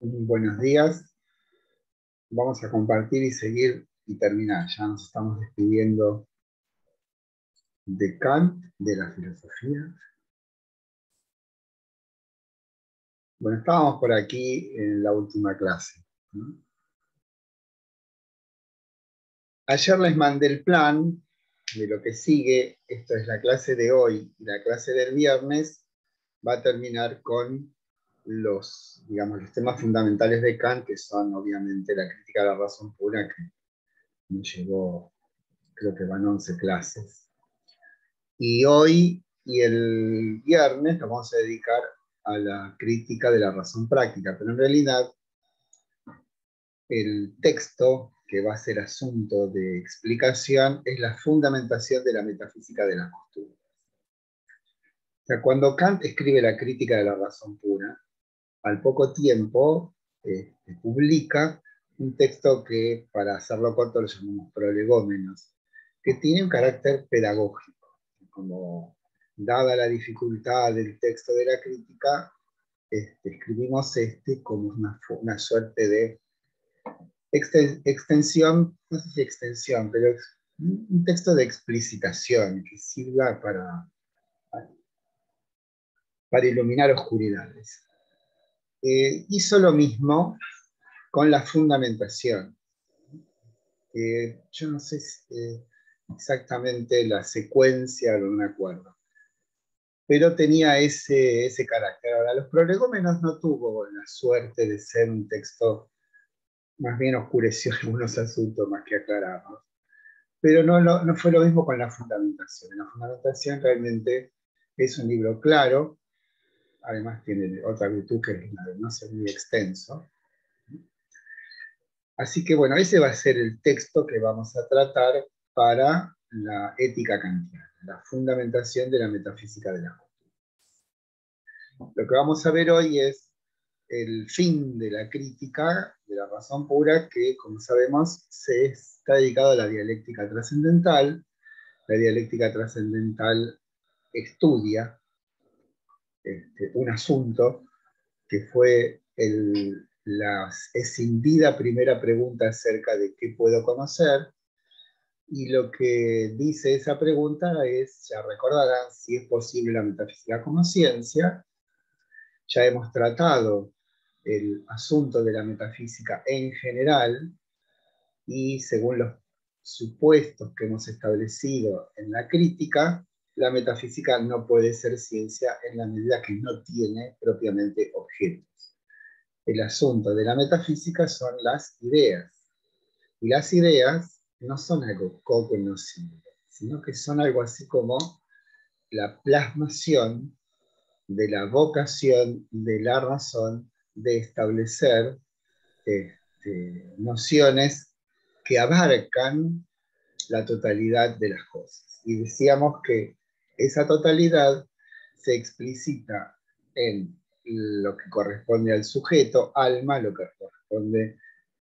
Buenos días. Vamos a compartir y seguir y terminar. Ya nos estamos despidiendo de Kant, de la filosofía. Bueno, estábamos por aquí en la última clase, ¿no? Ayer les mandé el plan de lo que sigue. Esto es la clase de hoy. La clase del viernes va a terminar con los temas fundamentales de Kant, que son obviamente la crítica de la razón pura, que nos llevó, creo que van 11 clases. Y hoy y el viernes nos vamos a dedicar a la crítica de la razón práctica, pero en realidad el texto que va a ser asunto de explicación es la fundamentación de la metafísica de las costumbres. O sea, cuando Kant escribe la crítica de la razón pura, al poco tiempo publica un texto que, para hacerlo corto, lo llamamos prolegómenos, que tiene un carácter pedagógico, como dada la dificultad del texto de la crítica, escribimos como una suerte de extensión, no sé si extensión, pero un texto de explicitación que sirva para iluminar oscuridades. Hizo lo mismo con la fundamentación. Yo no sé exactamente la secuencia, no me acuerdo, pero tenía ese carácter. Ahora, los prolegómenos no tuvo la suerte de ser un texto, más bien oscureció algunos asuntos más que aclararlos. Pero no fue lo mismo con la fundamentación. La fundamentación realmente es un libro claro, además tiene otra virtud que es la de no ser muy extenso. Así que bueno, ese va a ser el texto que vamos a tratar para la ética kantiana, la fundamentación de la metafísica de la costumbre. Lo que vamos a ver hoy es el fin de la crítica de la razón pura, que, como sabemos, se está dedicado a la dialéctica trascendental. La dialéctica trascendental estudia un asunto que fue la escindida primera pregunta acerca de qué puedo conocer, y lo que dice esa pregunta es, ya recordarán, si es posible la metafísica como ciencia. Ya hemos tratado el asunto de la metafísica en general, y según los supuestos que hemos establecido en la crítica, la metafísica no puede ser ciencia en la medida que no tiene propiamente objetos. El asunto de la metafísica son las ideas, y las ideas no son algo cognoscible, sino que son algo así como la plasmación de la vocación de la razón de establecer nociones que abarcan la totalidad de las cosas. Y decíamos que esa totalidad se explicita en lo que corresponde al sujeto, alma, lo que corresponde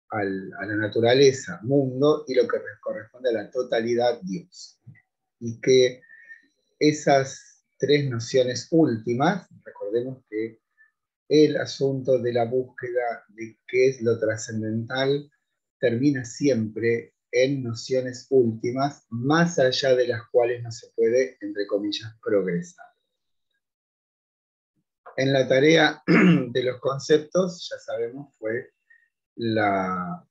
a la naturaleza, mundo, y lo que corresponde a la totalidad, Dios. Y que esas tres nociones últimas, recordemos que el asunto de la búsqueda de qué es lo trascendental termina siempre en nociones últimas, más allá de las cuales no se puede, entre comillas, progresar. En la tarea de los conceptos, ya sabemos, fue la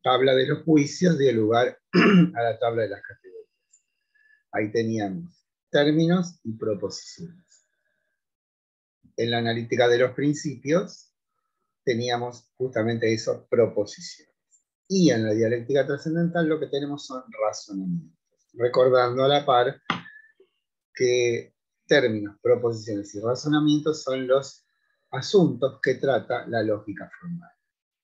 tabla de los juicios dio lugar a la tabla de las categorías. Ahí teníamos términos y proposiciones. En la analítica de los principios teníamos justamente eso, proposiciones. Y en la dialéctica trascendental lo que tenemos son razonamientos. Recordando a la par que términos, proposiciones y razonamientos son los asuntos que trata la lógica formal.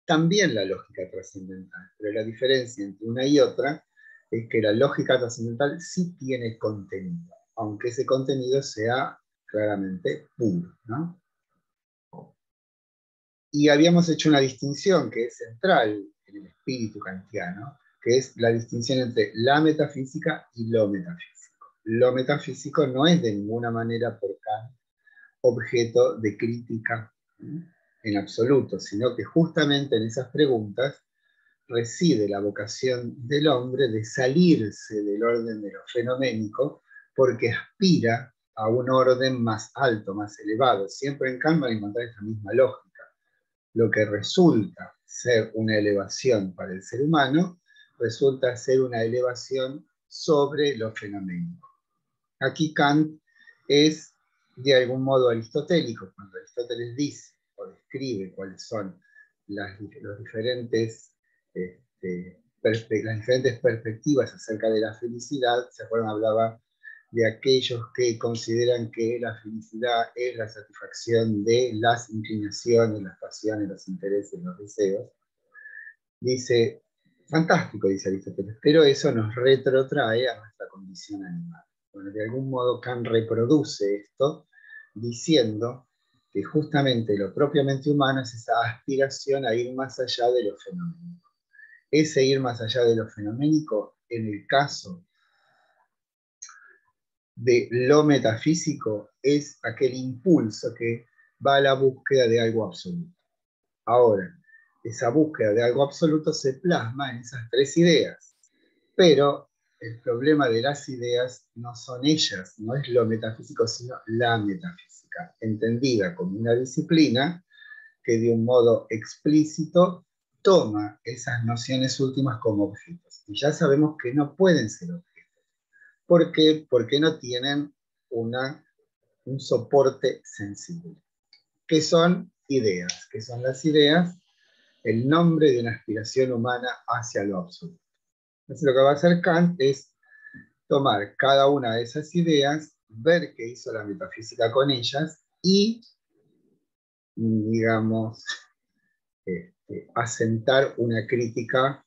También la lógica trascendental, pero la diferencia entre una y otra es que la lógica trascendental sí tiene contenido, aunque ese contenido sea claramente puro, ¿no? Y habíamos hecho una distinción que es central en el espíritu kantiano, que es la distinción entre la metafísica y lo metafísico. Lo metafísico no es de ninguna manera por Kant objeto de crítica, ¿sí? en absoluto, sino que justamente en esas preguntas reside la vocación del hombre de salirse del orden de lo fenoménico, porque aspira a un orden más alto, más elevado. Siempre en Kant van a encontrar esta misma lógica. Lo que resulta ser una elevación para el ser humano, resulta ser una elevación sobre lo fenoménico. Aquí Kant es de algún modo aristotélico. Cuando Aristóteles dice o describe cuáles son las diferentes perspectivas acerca de la felicidad, ¿se acuerdan? Hablaba de aquellos que consideran que la felicidad es la satisfacción de las inclinaciones, las pasiones, los intereses, los deseos. Dice, fantástico, dice Aristóteles, pero eso nos retrotrae a nuestra condición animal. Bueno, de algún modo Kant reproduce esto diciendo que justamente lo propiamente humano es esa aspiración a ir más allá de lo fenoménico. Ese ir más allá de lo fenoménico, en el caso de lo metafísico, es aquel impulso que va a la búsqueda de algo absoluto. Ahora, esa búsqueda de algo absoluto se plasma en esas tres ideas, pero el problema de las ideas no son ellas, no es lo metafísico, sino la metafísica, entendida como una disciplina que de un modo explícito toma esas nociones últimas como objetos. Y ya sabemos que no pueden ser objetos. ¿Por qué? Porque no tienen un soporte sensible. ¿Qué son ideas? ¿Qué son las ideas? El nombre de una aspiración humana hacia lo absoluto. Entonces lo que va a hacer Kant es tomar cada una de esas ideas, ver qué hizo la metafísica con ellas y, digamos, asentar una crítica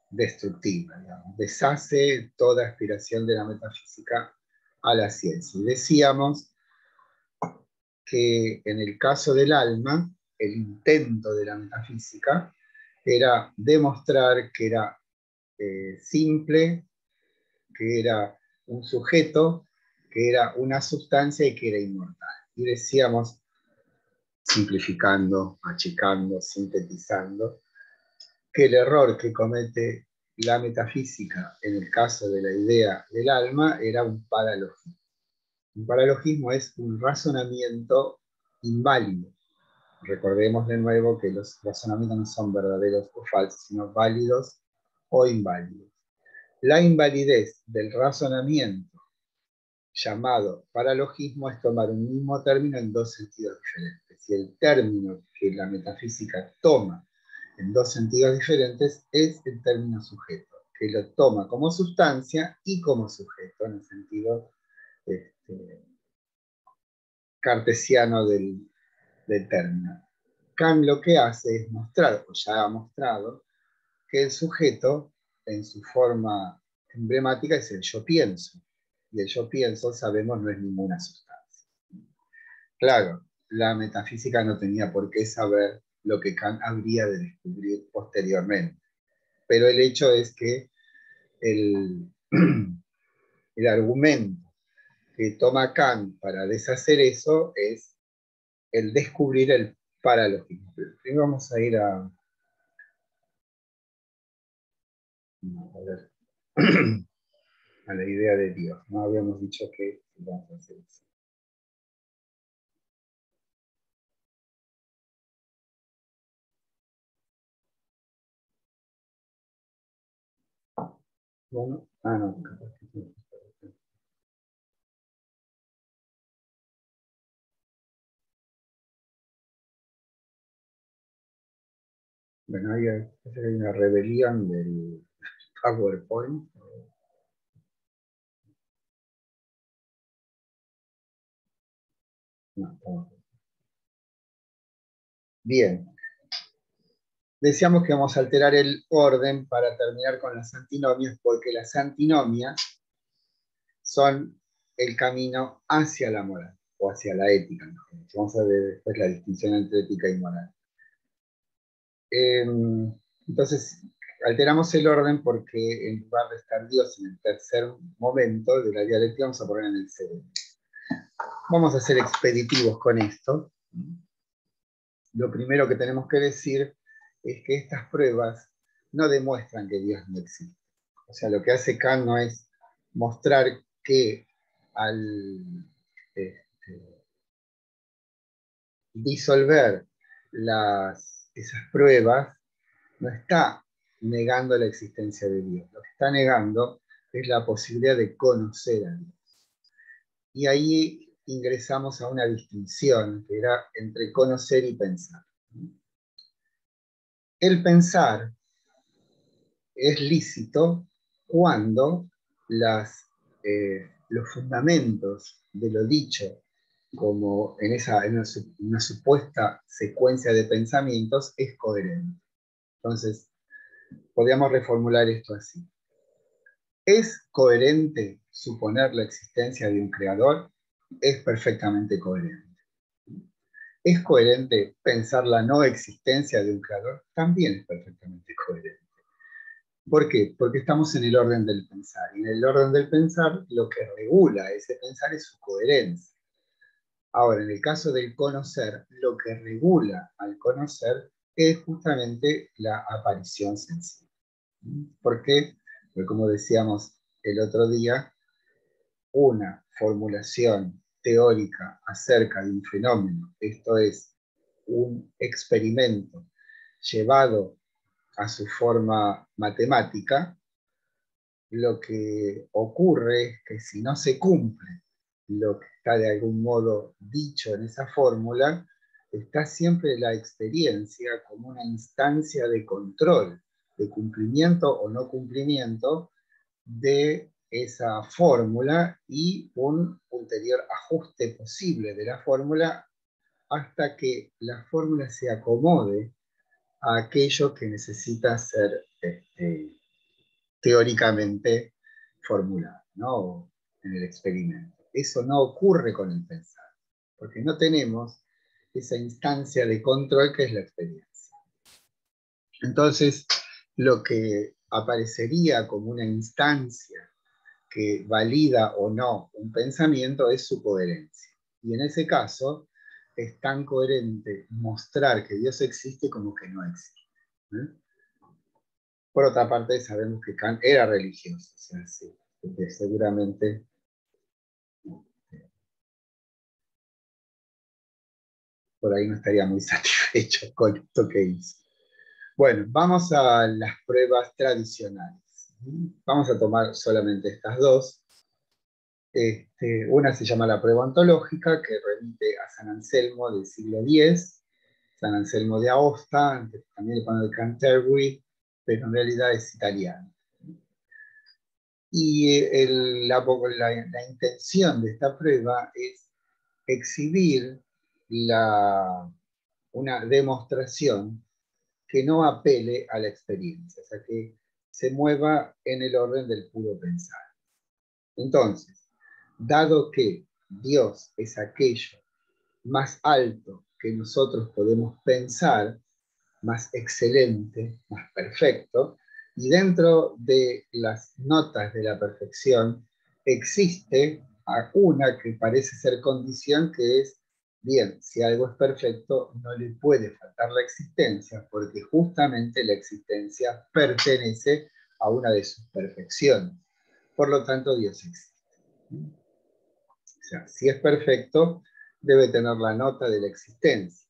destructiva, digamos. Deshace toda aspiración de la metafísica a la ciencia. Y decíamos que en el caso del alma, el intento de la metafísica era demostrar que era simple, que era un sujeto, que era una sustancia y que era inmortal. Y decíamos, simplificando, achicando, sintetizando, que el error que comete la metafísica en el caso de la idea del alma era un paralogismo. Un paralogismo es un razonamiento inválido. Recordemos de nuevo que los razonamientos no son verdaderos o falsos, sino válidos o inválidos. La invalidez del razonamiento llamado paralogismo es tomar un mismo término en dos sentidos diferentes. Y el término que la metafísica toma en dos sentidos diferentes es el término sujeto, que lo toma como sustancia y como sujeto, en el sentido cartesiano del término. Kant lo que hace es mostrar, o ya ha mostrado, que el sujeto, en su forma emblemática, es el yo pienso. Y el yo pienso, sabemos, no es ninguna sustancia. Claro, la metafísica no tenía por qué saber lo que Kant habría de descubrir posteriormente. Pero el hecho es que el argumento que toma Kant para deshacer eso es el descubrir el paralogismo. Primero vamos a ir a ver, a la idea de Dios. No habíamos dicho que vamos a hacer eso. Bueno, no, capaz que sí. Bueno, hay una rebelión del PowerPoint. No. Bien. Decíamos que vamos a alterar el orden para terminar con las antinomias, porque las antinomias son el camino hacia la moral, o hacia la ética. Vamos a ver después la distinción entre ética y moral. Entonces, alteramos el orden porque en lugar de estar Dios en el tercer momento de la dialéctica, vamos a poner en el segundo. Vamos a ser expeditivos con esto. lo primero que tenemos que decir es que estas pruebas no demuestran que Dios no existe. O sea, lo que hace Kant no es mostrar que al disolver esas pruebas, no está negando la existencia de Dios. Lo que está negando es la posibilidad de conocer a Dios. Y ahí ingresamos a una distinción que era entre conocer y pensar. El pensar es lícito cuando los fundamentos de lo dicho, como en una supuesta secuencia de pensamientos, es coherente. Entonces, podríamos reformular esto así. ¿Es coherente suponer la existencia de un creador? Es perfectamente coherente. ¿Es coherente pensar la no existencia de un creador? También es perfectamente coherente. ¿Por qué? Porque estamos en el orden del pensar. Y en el orden del pensar, lo que regula ese pensar es su coherencia. Ahora, en el caso del conocer, lo que regula al conocer es justamente la aparición sensible. ¿Por qué? Porque como decíamos el otro día, una formulación teórica acerca de un fenómeno, esto es, un experimento llevado a su forma matemática, lo que ocurre es que si no se cumple lo que está de algún modo dicho en esa fórmula, está siempre la experiencia como una instancia de control, de cumplimiento o no cumplimiento de esa fórmula y un ulterior ajuste posible de la fórmula hasta que la fórmula se acomode a aquello que necesita ser teóricamente formulado, ¿no? En el experimento. Eso no ocurre con el pensar, porque no tenemos esa instancia de control que es la experiencia. Entonces, lo que aparecería como una instancia que valida o no un pensamiento es su coherencia. Y en ese caso, es tan coherente mostrar que Dios existe como que no existe. Por otra parte, sabemos que Kant era religioso, o sea, sí, porque seguramente por ahí no estaría muy satisfecho con esto que hizo. Bueno, vamos a las pruebas tradicionales. Vamos a tomar solamente estas dos. Una se llama la prueba ontológica, que remite a San Anselmo del siglo X, San Anselmo de Aosta, que también le ponen de Canterbury, pero en realidad es italiano. Y la intención de esta prueba es exhibir una demostración que no apele a la experiencia, o sea, que se mueva en el orden del puro pensar. Entonces, dado que Dios es aquello más alto que nosotros podemos pensar, más excelente, más perfecto, y dentro de las notas de la perfección existe una que parece ser condición, que es, bien, si algo es perfecto, no le puede faltar la existencia, porque justamente la existencia pertenece a una de sus perfecciones. Por lo tanto, Dios existe. O sea, si es perfecto, debe tener la nota de la existencia.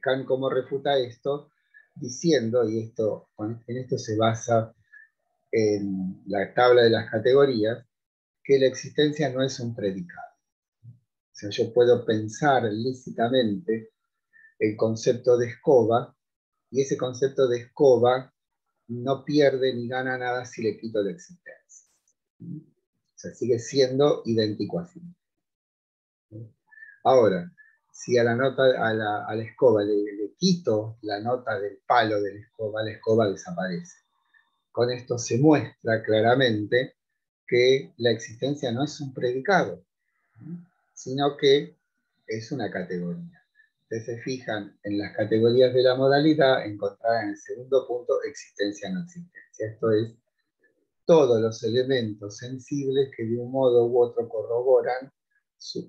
Kant, ¿cómo refuta esto? Diciendo, y en esto se basa en la tabla de las categorías, que la existencia no es un predicado. O sea, yo puedo pensar lícitamente el concepto de escoba, y ese concepto de escoba no pierde ni gana nada si le quito la existencia. O sea, sigue siendo idéntico a sí. Ahora, si a la escoba le quito la nota del palo de la escoba desaparece. Con esto se muestra claramente que la existencia no es un predicado, sino que es una categoría. Ustedes se fijan en las categorías de la modalidad, encontrarán en el segundo punto existencia no existencia. Esto es, todos los elementos sensibles que de un modo u otro corroboran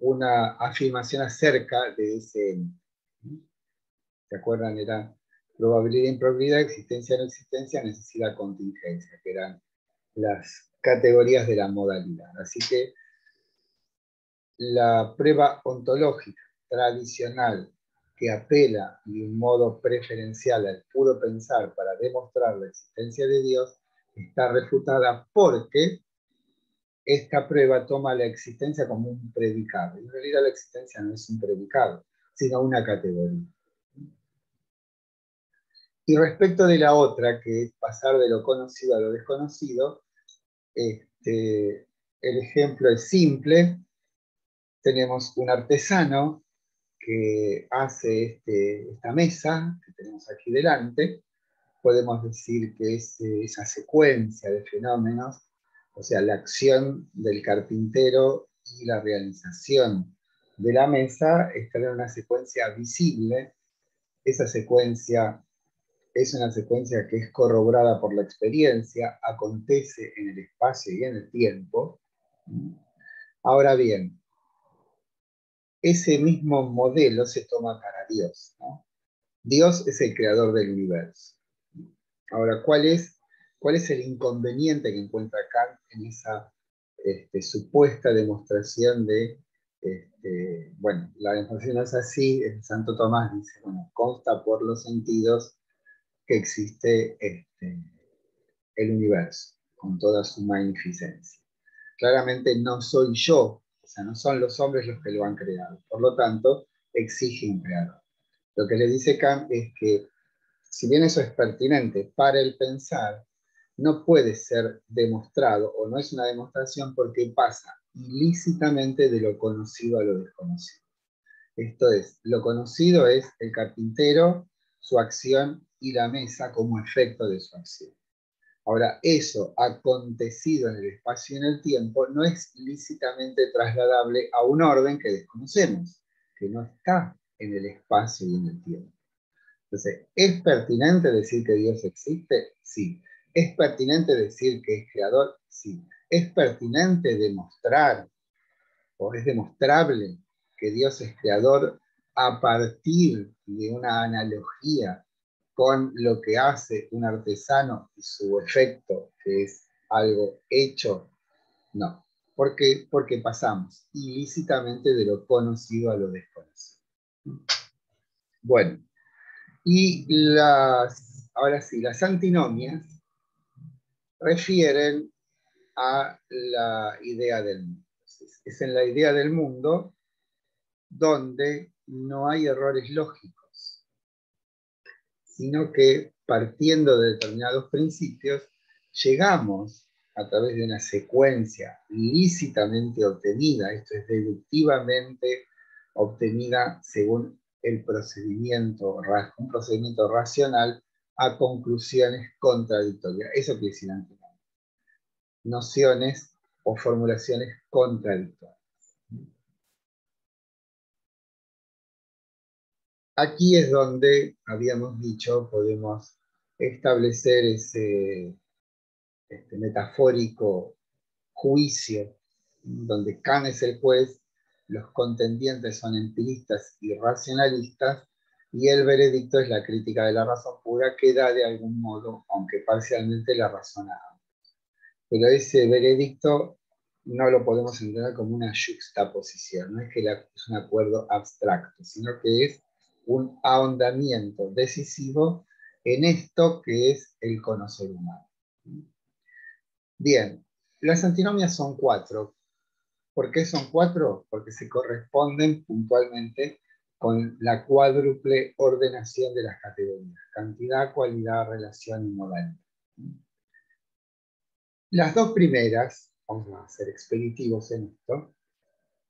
una afirmación acerca de ese ente. ¿Se acuerdan? Era probabilidad, improbabilidad, existencia, no existencia, necesidad, contingencia, que eran las categorías de la modalidad. Así que la prueba ontológica tradicional que apela de un modo preferencial al puro pensar para demostrar la existencia de Dios está refutada porque esta prueba toma la existencia como un predicado. En realidad la existencia no es un predicado, sino una categoría. Y respecto de la otra, que es pasar de lo conocido a lo desconocido, el ejemplo es simple. Tenemos un artesano que hace esta mesa que tenemos aquí delante. Podemos decir que es esa secuencia de fenómenos, o sea, la acción del carpintero y la realización de la mesa está en una secuencia visible. Esa secuencia es una secuencia que es corroborada por la experiencia, acontece en el espacio y en el tiempo. Ahora bien, ese mismo modelo se toma para Dios, ¿no? Dios es el creador del universo. Ahora, ¿cuál es el inconveniente que encuentra Kant en esa supuesta demostración de, bueno, la demostración es así, Santo Tomás dice, bueno, consta por los sentidos que existe el universo, con toda su magnificencia. Claramente no soy yo, o sea, no son los hombres los que lo han creado, por lo tanto, exige un creador. Lo que le dice Kant es que, si bien eso es pertinente para el pensar, no puede ser demostrado, o no es una demostración porque pasa ilícitamente de lo conocido a lo desconocido. Esto es, lo conocido es el carpintero, su acción y la mesa como efecto de su acción. Ahora, eso acontecido en el espacio y en el tiempo no es lícitamente trasladable a un orden que desconocemos, que no está en el espacio y en el tiempo. Entonces, ¿es pertinente decir que Dios existe? Sí. ¿Es pertinente decir que es creador? Sí. ¿Es pertinente demostrar, o es demostrable, que Dios es creador a partir de una analogía con lo que hace un artesano y su efecto, que es algo hecho? No. ¿Por qué? Porque pasamos ilícitamente de lo conocido a lo desconocido. Bueno, y ahora sí, las antinomias refieren a la idea del mundo. Es en la idea del mundo donde no hay errores lógicos, sino que partiendo de determinados principios, llegamos a través de una secuencia lícitamente obtenida, esto es deductivamente obtenida según el procedimiento, un procedimiento racional, a conclusiones contradictorias. Eso quiere decir antinomia. Nociones o formulaciones contradictorias. Aquí es donde, habíamos dicho, podemos establecer ese metafórico juicio, donde Kant es el juez, los contendientes son empiristas y racionalistas, y el veredicto es la crítica de la razón pura, que da de algún modo, aunque parcialmente, la razón a ambos. Pero ese veredicto no lo podemos entender como una yuxtaposición, no es que es un acuerdo abstracto, sino que es un ahondamiento decisivo en esto que es el conocer humano. Bien, las antinomias son 4. ¿Por qué son 4? Porque se corresponden puntualmente con la cuádruple ordenación de las categorías: cantidad, cualidad, relación y modalidad. Las dos primeras, vamos a ser expeditivos en esto,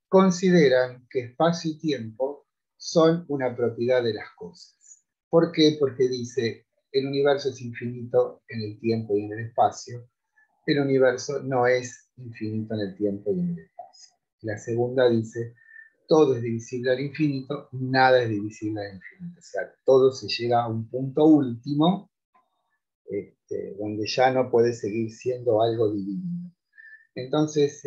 consideran que espacio y tiempo son una propiedad de las cosas. ¿Por qué? Porque dice, el universo es infinito en el tiempo y en el espacio. El universo no es infinito en el tiempo y en el espacio. La segunda dice, todo es divisible al infinito, nada es divisible al infinito. O sea, todo se llega a un punto último, donde ya no puede seguir siendo algo dividido. Entonces,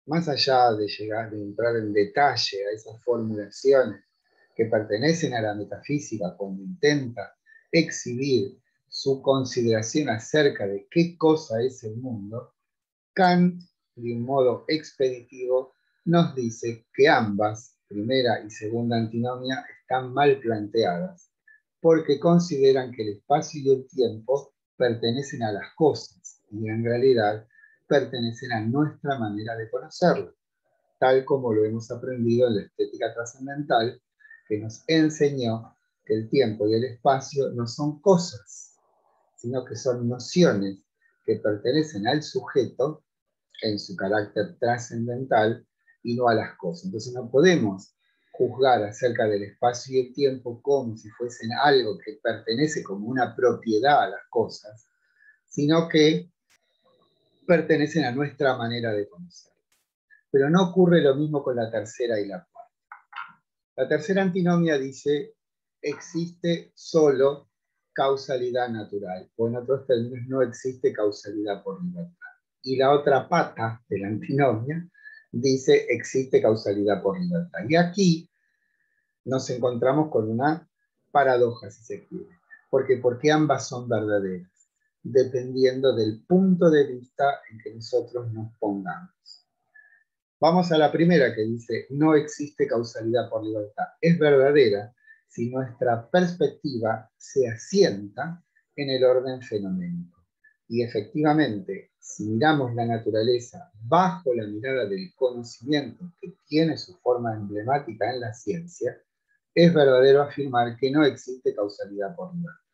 más allá de entrar en detalle a esas formulaciones que pertenecen a la metafísica cuando intenta exhibir su consideración acerca de qué cosa es el mundo, Kant, de un modo expeditivo, nos dice que ambas, primera y segunda antinomia, están mal planteadas, porque consideran que el espacio y el tiempo pertenecen a las cosas y en realidad pertenecen a nuestra manera de conocerlo, tal como lo hemos aprendido en la estética trascendental, que nos enseñó que el tiempo y el espacio no son cosas, sino que son nociones que pertenecen al sujeto en su carácter trascendental y no a las cosas. Entonces no podemos juzgar acerca del espacio y el tiempo como si fuesen algo que pertenece como una propiedad a las cosas, sino que pertenecen a nuestra manera de conocer. Pero no ocurre lo mismo con la tercera y la cuarta. La tercera antinomia dice, existe solo causalidad natural, o en otros términos, no existe causalidad por libertad. Y la otra pata de la antinomia dice, existe causalidad por libertad. Y aquí nos encontramos con una paradoja, si se quiere. Porque ambas son verdaderas, dependiendo del punto de vista en que nosotros nos pongamos. Vamos a la primera que dice, no existe causalidad por libertad. Es verdadera si nuestra perspectiva se asienta en el orden fenoménico. Y efectivamente, si miramos la naturaleza bajo la mirada del conocimiento que tiene su forma emblemática en la ciencia, es verdadero afirmar que no existe causalidad por libertad.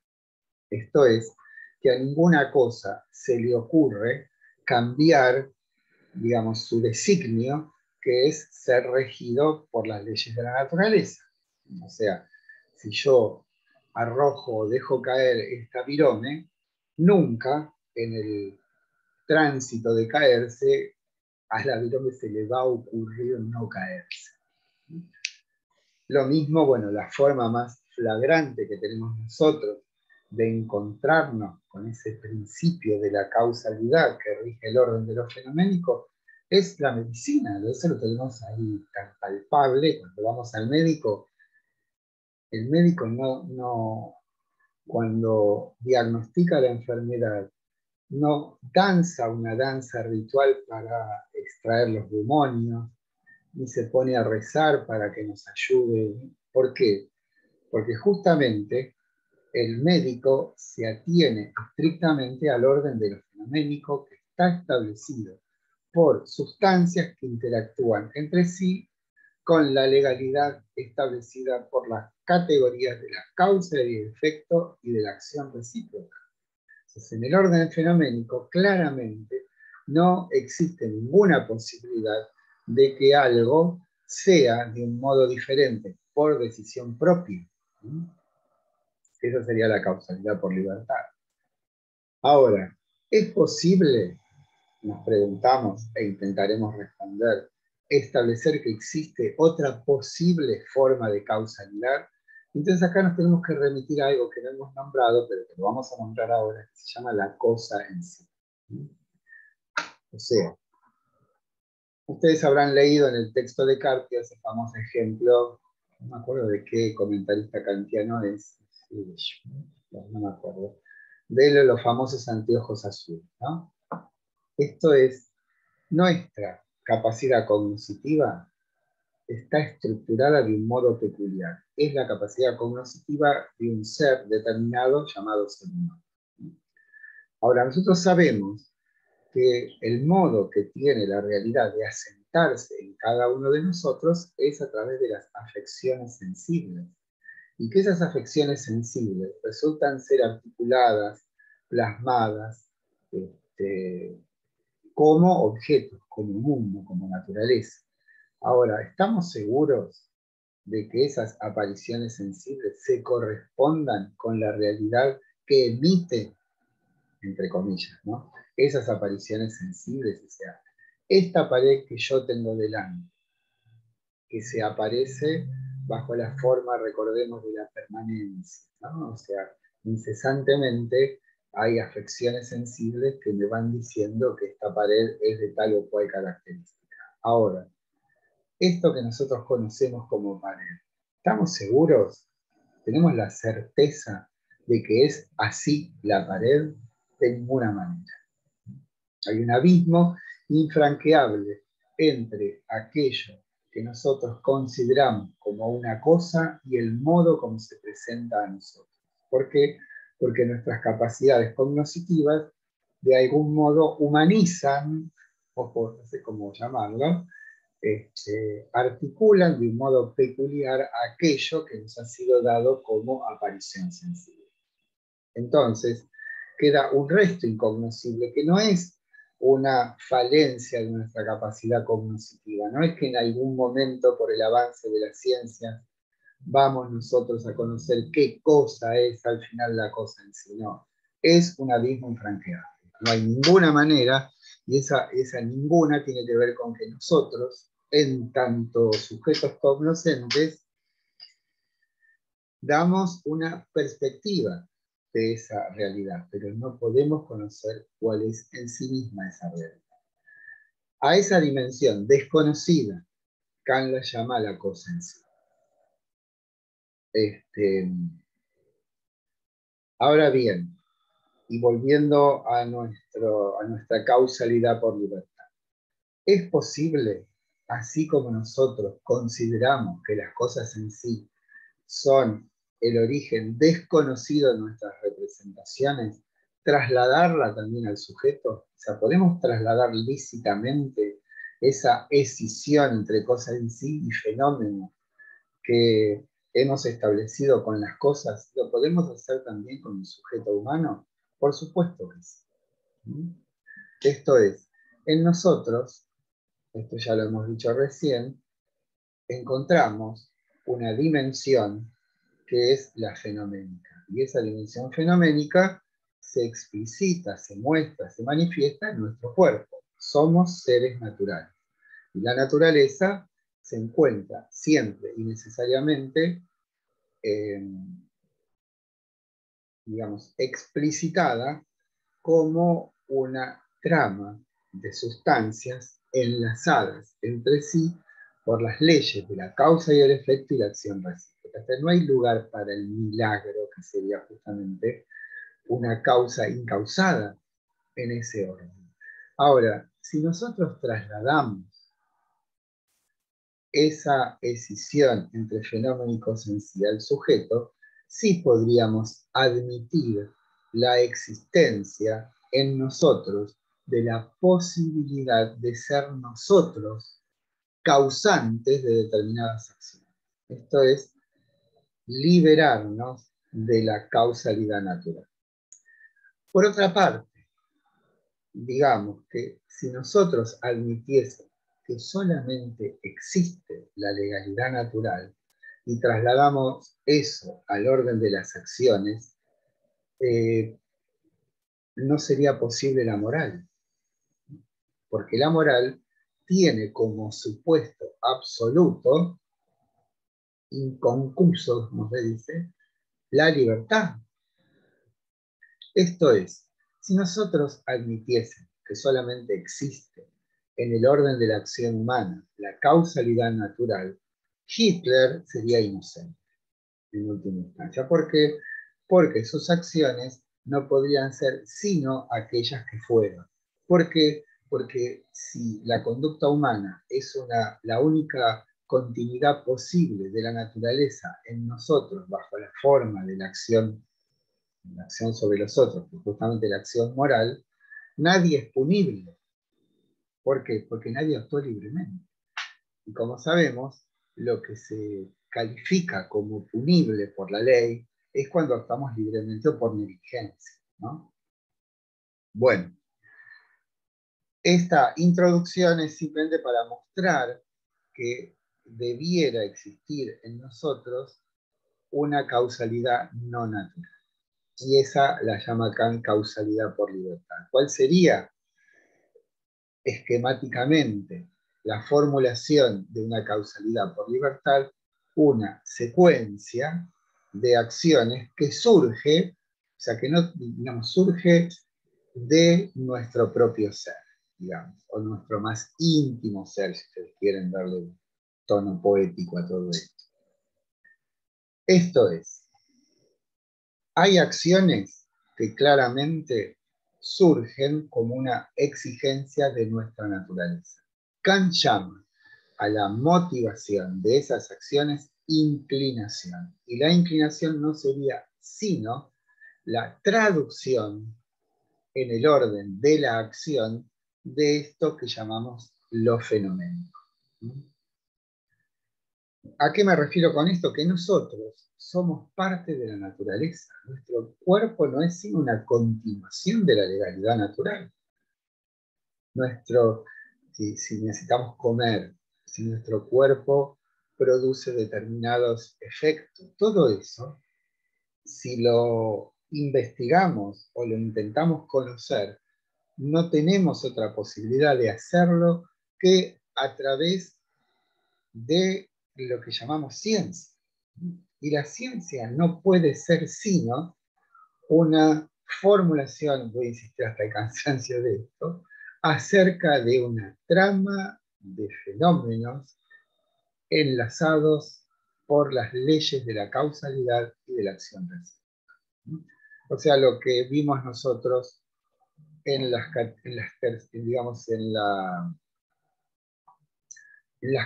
Esto es, que a ninguna cosa se le ocurre cambiar, digamos, su designio, que es ser regido por las leyes de la naturaleza. O sea, si yo arrojo o dejo caer esta virome, nunca en el tránsito de caerse, a la virome se le va a ocurrir no caerse. Lo mismo, bueno, la forma más flagrante que tenemos nosotros de encontrarnos con ese principio de la causalidad que rige el orden de lo fenoménico es la medicina. Eso lo tenemos ahí tan palpable. Cuando vamos al médico, el médico cuando diagnostica la enfermedad, no danza una danza ritual para extraer los demonios, ni se pone a rezar para que nos ayude. ¿Por qué? Porque justamente el médico se atiene estrictamente al orden de lo fenoménico que está establecido por sustancias que interactúan entre sí con la legalidad establecida por las categorías de la causa y el efecto y de la acción recíproca. Entonces, en el orden fenoménico, claramente no existe ninguna posibilidad de que algo sea de un modo diferente por decisión propia. Esa sería la causalidad por libertad. Ahora, ¿es posible, nos preguntamos e intentaremos responder, establecer que existe otra posible forma de causalidad? Entonces acá nos tenemos que remitir a algo que no hemos nombrado, pero que lo vamos a nombrar ahora, que se llama la cosa en sí. O sea, ustedes habrán leído en el texto de Cartio ese famoso ejemplo, no me acuerdo de qué comentarista kantiano es, no me acuerdo, de los famosos anteojos azules, ¿no? Esto es, nuestra capacidad cognitiva está estructurada de un modo peculiar. Es la capacidad cognitiva de un ser determinado llamado ser humano. Ahora, nosotros sabemos que el modo que tiene la realidad de asentarse en cada uno de nosotros es a través de las afecciones sensibles. Y que esas afecciones sensibles resultan ser articuladas, plasmadas, como objetos, como mundo, como naturaleza. Ahora, ¿estamos seguros de que esas apariciones sensibles se correspondan con la realidad que emite, entre comillas, ¿no? Esas apariciones sensibles? O sea, esta pared que yo tengo delante, que se aparece bajo la forma, recordemos, de la permanencia, ¿no? O sea, incesantemente hay afecciones sensibles que me van diciendo que esta pared es de tal o cual característica. Ahora, esto que nosotros conocemos como pared, ¿Estamos seguros? ¿Tenemos la certeza de que es así la pared? De ninguna manera. Hay un abismo infranqueable entre aquello que nosotros consideramos como una cosa y el modo como se presenta a nosotros. ¿Por qué? Porque nuestras capacidades cognitivas de algún modo humanizan, o no sé cómo llamarlo, articulan de un modo peculiar aquello que nos ha sido dado como aparición sensible. Entonces, queda un resto incognoscible que no es una falencia de nuestra capacidad cognitiva, no es que en algún momento por el avance de la ciencia vamos nosotros a conocer qué cosa es al final la cosa en sí, no, es un abismo infranqueable, no hay ninguna manera, y esa ninguna tiene que ver con que nosotros, en tanto sujetos cognoscentes, damos una perspectiva de esa realidad, pero no podemos conocer cuál es en sí misma esa realidad. A esa dimensión desconocida, Kant la llama la cosa en sí. Ahora bien, y volviendo a nuestra causalidad por libertad, ¿es posible, así como nosotros consideramos que las cosas en sí son el origen desconocido de nuestras representaciones, trasladarla también al sujeto? O sea, ¿podemos trasladar lícitamente esa escisión entre cosas en sí y fenómenos que hemos establecido con las cosas? ¿Lo podemos hacer también con el sujeto humano? Por supuesto que sí. Esto es, en nosotros, esto ya lo hemos dicho recién, encontramos una dimensión que es la fenoménica. Y esa dimensión fenoménica se explicita, se muestra, se manifiesta en nuestro cuerpo. Somos seres naturales. Y la naturaleza se encuentra siempre y necesariamente, digamos, explicitada como una trama de sustancias enlazadas entre sí por las leyes de la causa y el efecto y la acción recíproca. Entonces, no hay lugar para el milagro, que sería justamente una causa incausada en ese orden. Ahora, si nosotros trasladamos esa escisión entre fenómeno y cosa en sí al sujeto, sí podríamos admitir la existencia en nosotros de la posibilidad de ser nosotros causantes de determinadas acciones. Esto es liberarnos de la causalidad natural. Por otra parte, digamos que si nosotros admitiésemos que solamente existe la legalidad natural y trasladamos eso al orden de las acciones, no sería posible la moral, porque la moral tiene como supuesto absoluto, inconcurso, como se dice, la libertad. Esto es, si nosotros admitiésemos que solamente existe en el orden de la acción humana la causalidad natural, Hitler sería inocente en última instancia. ¿Por qué? Porque sus acciones no podrían ser sino aquellas que fueron. ¿Por qué? Porque si la conducta humana es la única continuidad posible de la naturaleza en nosotros bajo la forma de la acción sobre los otros, que justamente la acción moral, nadie es punible. ¿Por qué? Porque nadie actuó libremente. Y como sabemos, lo que se califica como punible por la ley es cuando actuamos libremente o por negligencia, ¿no? Bueno, esta introducción es simplemente para mostrar que debiera existir en nosotros una causalidad no natural. Y esa la llama Kant causalidad por libertad. ¿Cuál sería esquemáticamente la formulación de una causalidad por libertad? Una secuencia de acciones que surge, o sea, que no, digamos, surge de nuestro propio ser, digamos, o nuestro más íntimo ser, si ustedes quieren darle un tono poético a todo esto. Esto es, hay acciones que claramente surgen como una exigencia de nuestra naturaleza. Kant llama a la motivación de esas acciones inclinación. Y la inclinación no sería sino la traducción en el orden de la acción de esto que llamamos lo fenoménico. ¿A qué me refiero con esto? Que nosotros somos parte de la naturaleza. Nuestro cuerpo no es sino una continuación de la legalidad natural. Si necesitamos comer, si nuestro cuerpo produce determinados efectos, todo eso, si lo investigamos o lo intentamos conocer, no tenemos otra posibilidad de hacerlo que a través de lo que llamamos ciencia. Y la ciencia no puede ser sino una formulación, voy a insistir hasta el cansancio de esto, acerca de una trama de fenómenos enlazados por las leyes de la causalidad y de la acción recíproca. O sea, lo que vimos nosotros en las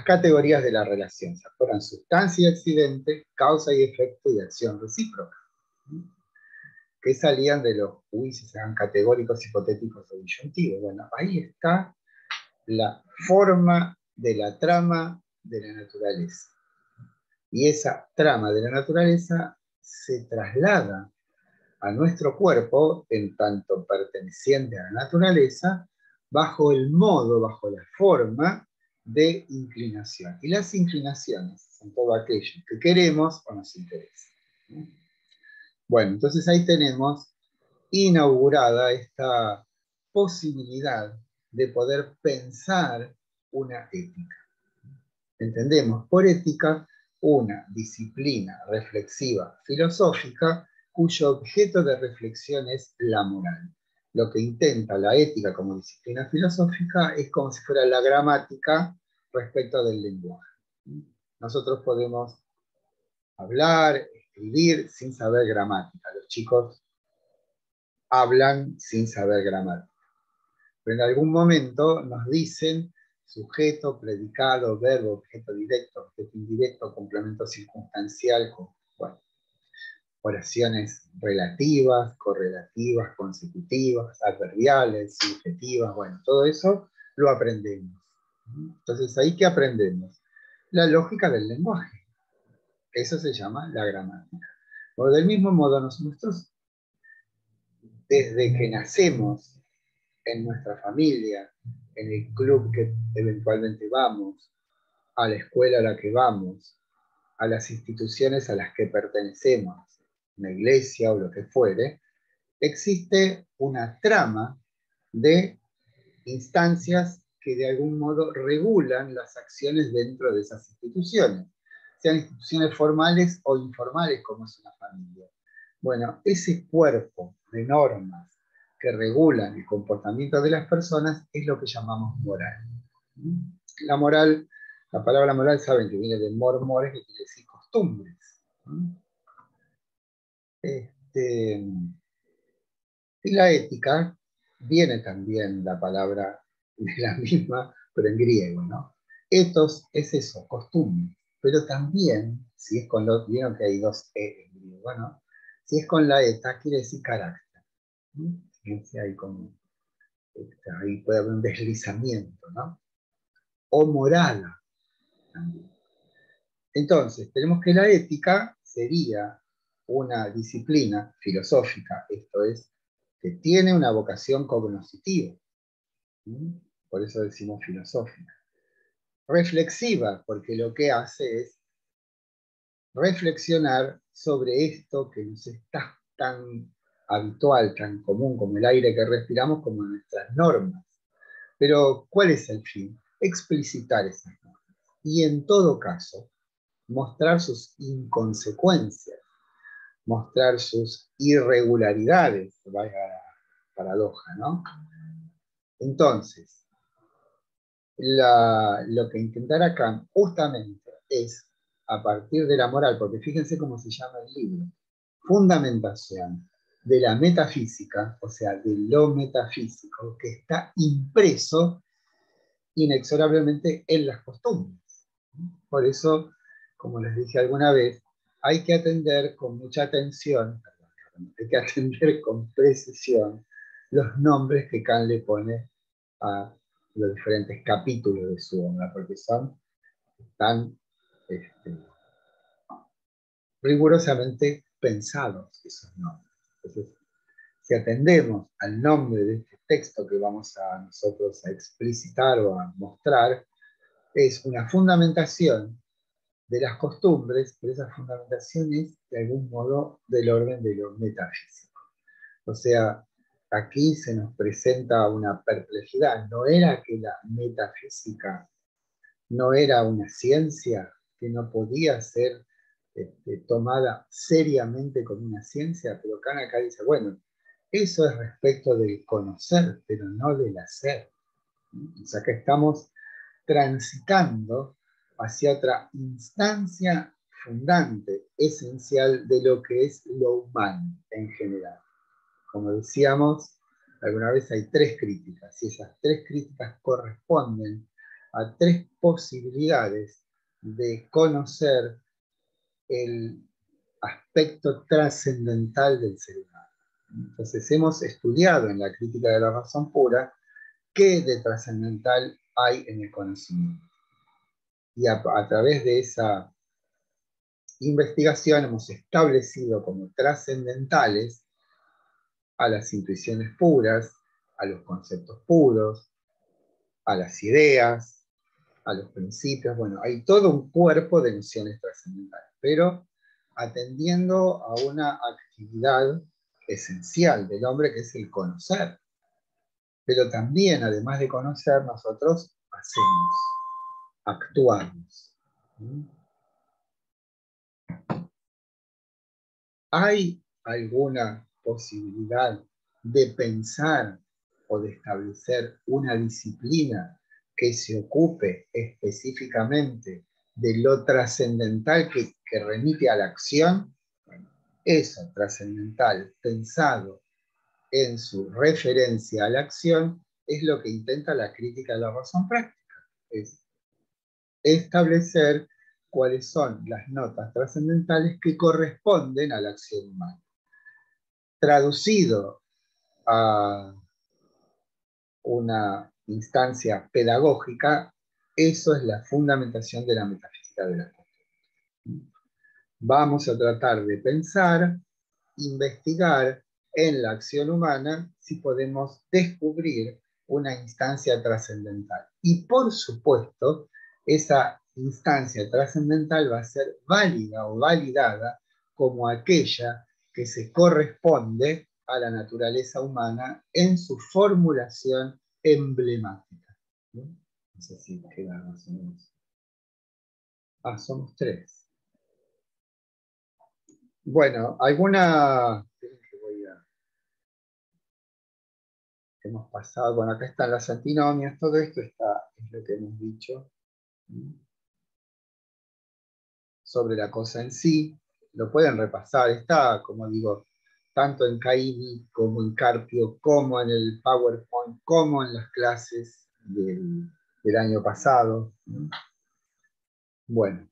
categorías de la relación, se fueran sustancia y accidente, causa y efecto y acción recíproca, que salían de los juicios, sean categóricos, hipotéticos o disyuntivos. Bueno, ahí está la forma de la trama de la naturaleza. Y esa trama de la naturaleza se traslada a nuestro cuerpo, en tanto perteneciente a la naturaleza, bajo el modo, bajo la forma de inclinación. Y las inclinaciones son todo aquello que queremos o nos interesa. Bueno, entonces ahí tenemos inaugurada esta posibilidad de poder pensar una ética. Entendemos por ética una disciplina reflexiva filosófica cuyo objeto de reflexión es la moral. Lo que intenta la ética como disciplina filosófica es como si fuera la gramática respecto del lenguaje. Nosotros podemos hablar, escribir sin saber gramática. Los chicos hablan sin saber gramática. Pero en algún momento nos dicen sujeto, predicado, verbo, objeto directo, objeto indirecto, complemento circunstancial, bueno, oraciones relativas, correlativas, consecutivas, adverbiales, subjetivas, bueno, todo eso lo aprendemos. Entonces, ¿ahí qué aprendemos? La lógica del lenguaje. Eso se llama la gramática. Bueno, del mismo modo, nosotros, desde que nacemos, en nuestra familia, en el club que eventualmente vamos, a la escuela a la que vamos, a las instituciones a las que pertenecemos, una iglesia o lo que fuere, existe una trama de instancias que de algún modo regulan las acciones dentro de esas instituciones, sean instituciones formales o informales como es una familia. Bueno, ese cuerpo de normas que regulan el comportamiento de las personas es lo que llamamos moral. La moral, la palabra moral saben que viene de mores, que quiere decir costumbres. Y la ética viene también la palabra de la misma, pero en griego, ¿no? Ethos es eso, costumbre. Pero también, si es con los, vieron que hay dos E en griego, ¿no? Si es con la eta, quiere decir carácter. Fíjense ahí como, ahí puede haber un deslizamiento, ¿no? O morala también. Entonces, tenemos que la ética sería una disciplina filosófica, esto es, que tiene una vocación cognoscitiva. Por eso decimos filosófica. Reflexiva, porque lo que hace es reflexionar sobre esto que nos está tan habitual, tan común como el aire que respiramos, como nuestras normas. Pero, ¿cuál es el fin? Explicitar esas normas. Y en todo caso, mostrar sus inconsecuencias, mostrar sus irregularidades, vaya paradoja, ¿no? Entonces, lo que intentará Kant justamente es a partir de la moral, porque fíjense cómo se llama el libro, Fundamentación de la metafísica, o sea, de lo metafísico, que está impreso inexorablemente en las costumbres. Por eso, como les dije alguna vez, hay que atender con mucha atención, hay que atender con precisión los nombres que Kant le pone a los diferentes capítulos de su obra, porque son tan rigurosamente pensados esos nombres. Entonces, si atendemos al nombre de este texto que vamos a nosotros a explicitar o a mostrar, es una fundamentación de las costumbres, pero esa fundamentación es de algún modo del orden de lo metafísico. O sea, aquí se nos presenta una perplejidad. ¿No era que la metafísica no era una ciencia que no podía ser tomada seriamente como una ciencia? Pero Kant acá dice, bueno, eso es respecto del conocer, pero no del hacer. O sea, que estamos transitando hacia otra instancia fundante, esencial de lo que es lo humano en general. Como decíamos, alguna vez hay tres críticas, y esas tres críticas corresponden a tres posibilidades de conocer el aspecto trascendental del ser humano. Entonces hemos estudiado en la crítica de la razón pura qué de trascendental hay en el conocimiento. Y a través de esa investigación hemos establecido como trascendentales a las intuiciones puras, a los conceptos puros, a las ideas, a los principios. Bueno, hay todo un cuerpo de nociones trascendentales, pero atendiendo a una actividad esencial del hombre, que es el conocer. Pero también, además de conocer, nosotros hacemos, actuamos. ¿Hay alguna posibilidad de pensar o de establecer una disciplina que se ocupe específicamente de lo trascendental que remite a la acción? Bueno, eso trascendental, pensado en su referencia a la acción, es lo que intenta la crítica de la razón práctica. Es establecer cuáles son las notas trascendentales que corresponden a la acción humana. Traducido a una instancia pedagógica, eso es la fundamentación de la metafísica de la costumbre. Vamos a tratar de pensar, investigar en la acción humana si podemos descubrir una instancia trascendental. Y por supuesto, esa instancia trascendental va a ser válida o validada como aquella que se corresponde a la naturaleza humana en su formulación emblemática. ¿No? No sé si queda más o menos. Ah, somos tres. Bueno, alguna... hemos pasado, bueno, acá están las antinomias, todo esto está, es lo que hemos dicho sobre la cosa en sí. Lo pueden repasar, está, como digo, tanto en Caimi como en Carpio, como en el PowerPoint, como en las clases del año pasado. Bueno,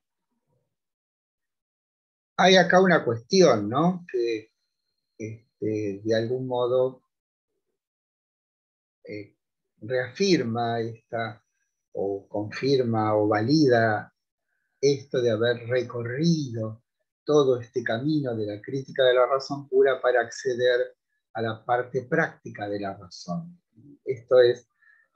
hay acá una cuestión, ¿no? Que de algún modo reafirma esta, o confirma o valida esto de haber recorrido todo este camino de la crítica de la razón pura para acceder a la parte práctica de la razón. Esto es,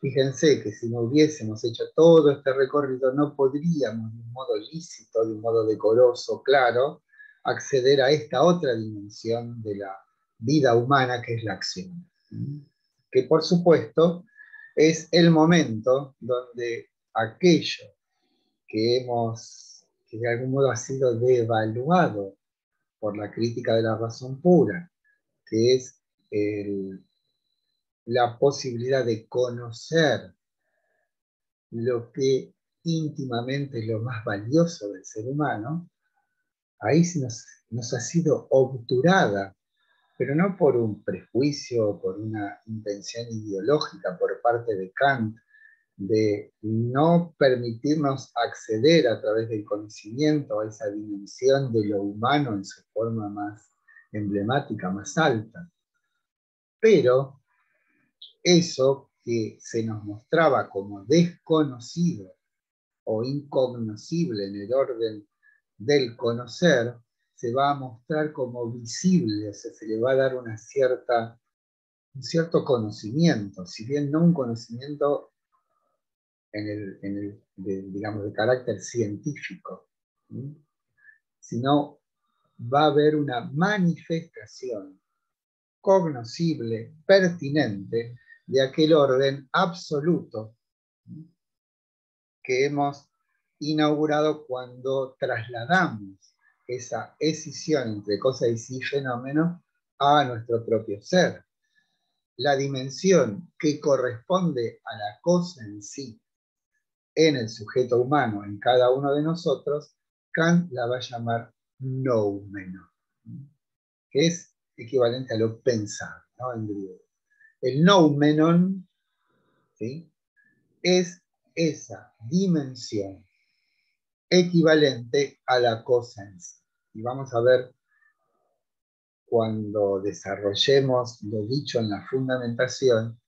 fíjense que si no hubiésemos hecho todo este recorrido, no podríamos de un modo lícito, de un modo decoroso, claro, acceder a esta otra dimensión de la vida humana que es la acción. Que por supuesto es el momento donde aquello que de algún modo ha sido devaluado por la crítica de la razón pura, que es la posibilidad de conocer lo que íntimamente lo más valioso del ser humano, ahí nos ha sido obturada, pero no por un prejuicio, por una intención ideológica por parte de Kant, de no permitirnos acceder a través del conocimiento a esa dimensión de lo humano en su forma más emblemática, más alta. Pero eso que se nos mostraba como desconocido o incognoscible en el orden del conocer, se va a mostrar como visible, o sea, se le va a dar un cierto conocimiento, si bien no un conocimiento digamos, de carácter científico, ¿sí? Sino va a haber una manifestación cognoscible, pertinente, de aquel orden absoluto, ¿sí?, que hemos inaugurado cuando trasladamos esa escisión entre cosa y sí fenómeno a nuestro propio ser. La dimensión que corresponde a la cosa en sí, en el sujeto humano, en cada uno de nosotros, Kant la va a llamar noumeno, que es equivalente a lo pensado, ¿no?, en griego. El noumenon, ¿sí?, es esa dimensión equivalente a la cosa en sí. Y vamos a ver cuando desarrollemos lo dicho en la fundamentación,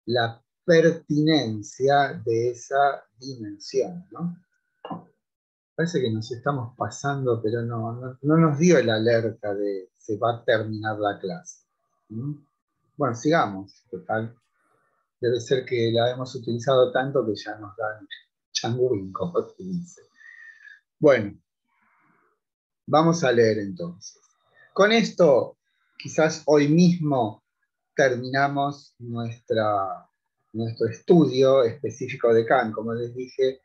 la pertinencia de esa dimensión, ¿no? Parece que nos estamos pasando, pero no nos dio el alerta de se va a terminar la clase. ¿Mm? Bueno, sigamos. Total, debe ser que la hemos utilizado tanto que ya nos dan changuín, como se dice. Bueno, vamos a leer entonces. Con esto, quizás hoy mismo terminamos nuestro estudio específico de Kant. Como les dije,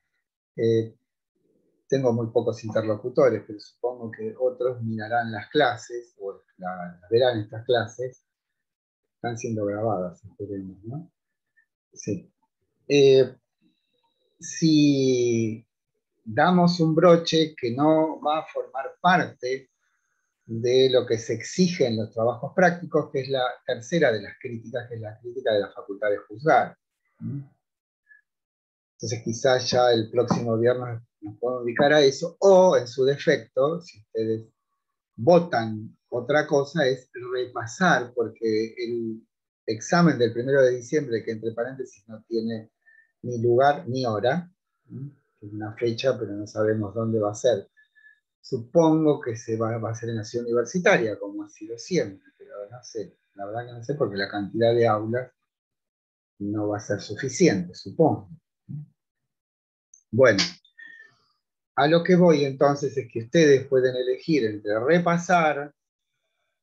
tengo muy pocos interlocutores, pero supongo que otros mirarán las clases, o verán estas clases. Están siendo grabadas, esperemos, ¿no? Sí. Si damos un broche que no va a formar parte de lo que se exige en los trabajos prácticos, que es la tercera de las críticas, que es la crítica de la facultad de juzgar. Entonces quizás ya el próximo viernes nos podemos dedicar a eso, o en su defecto, si ustedes votan otra cosa, es repasar, porque el examen del 1 de diciembre, que entre paréntesis no tiene ni lugar ni hora, es una fecha, pero no sabemos dónde va a ser. Supongo que va a ser en la ciudad universitaria, como ha sido siempre, pero no sé, la verdad que no sé, porque la cantidad de aulas no va a ser suficiente, supongo. Bueno, a lo que voy entonces es que ustedes pueden elegir entre repasar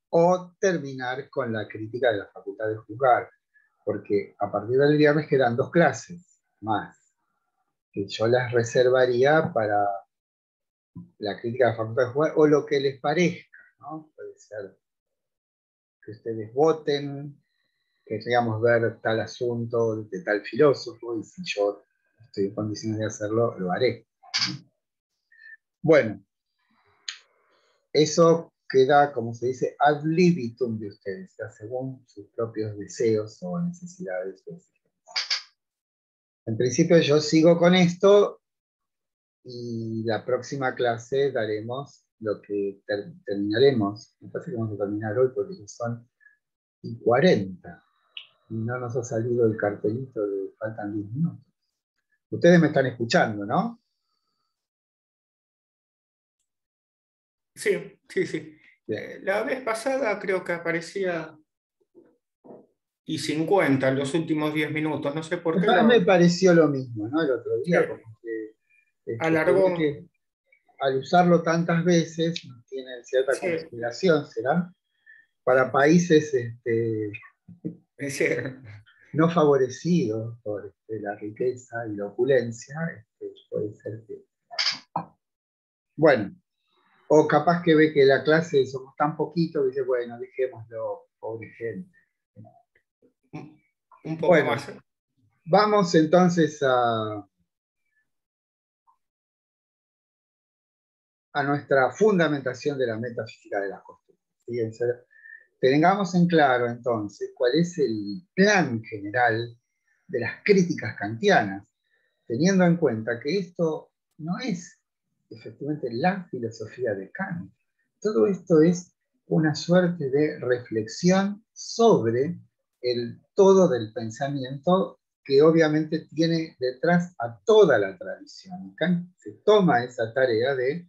o terminar con la crítica de la facultad de juzgar, porque a partir del viernes quedan 2 clases más, que yo las reservaría para la crítica de la facultad de juzgar, o lo que les parezca, ¿no? Puede ser que ustedes voten, que queríamos ver tal asunto de tal filósofo, y si yo estoy en condiciones de hacerlo, lo haré. Bueno, eso queda, como se dice, ad libitum de ustedes, según sus propios deseos o necesidades. En principio yo sigo con esto, y la próxima clase daremos lo que terminaremos. Me parece que vamos a terminar hoy porque ya son 40. Y no nos ha salido el cartelito de faltan 10 minutos. Ustedes me están escuchando, ¿no? Sí, sí, sí. La vez pasada creo que aparecía y 50 en los últimos 10 minutos. No sé por qué Me lo pareció lo mismo, ¿no? El otro sí, día, como que se ve alargó. que al usarlo tantas veces tiene cierta Sí, consideración, ¿será? Para países sí. no favorecidos por la riqueza y la opulencia, puede ser que... Bueno, o capaz que ve que la clase somos tan poquitos, dice, bueno, dejémoslo, pobre gente. Un poco Bueno, más. vamos entonces a a nuestra fundamentación de la metafísica de las costumbres. Fíjense, tengamos en claro entonces cuál es el plan general de las críticas kantianas, teniendo en cuenta que esto no es efectivamente la filosofía de Kant. Todo esto es una suerte de reflexión sobre el todo del pensamiento que obviamente tiene detrás a toda la tradición. Kant se toma esa tarea de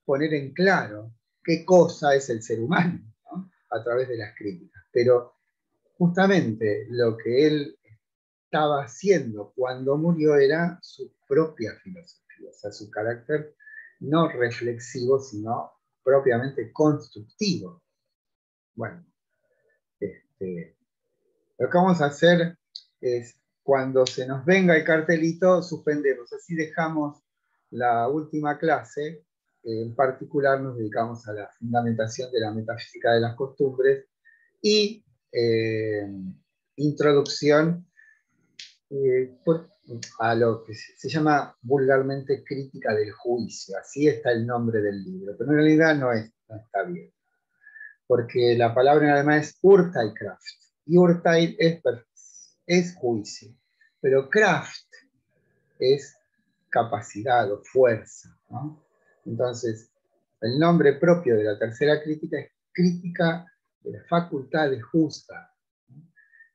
poner en claro qué cosa es el ser humano, ¿no? A través de las críticas. Pero justamente lo que él estaba haciendo cuando murió era su propia filosofía, o sea, su carácter no reflexivo, sino propiamente constructivo. Bueno, lo que vamos a hacer es, cuando se nos venga el cartelito, suspendemos. Así dejamos la última clase. En particular nos dedicamos a la fundamentación de la metafísica de las costumbres y introducción a lo que se llama vulgarmente crítica del juicio. Así está el nombre del libro, pero en realidad no está bien. Porque la palabra en alemán es Urteilkraft. Y Urteil es juicio. Pero Kraft es capacidad o fuerza, ¿no? Entonces, el nombre propio de la tercera crítica es crítica de las facultades justas.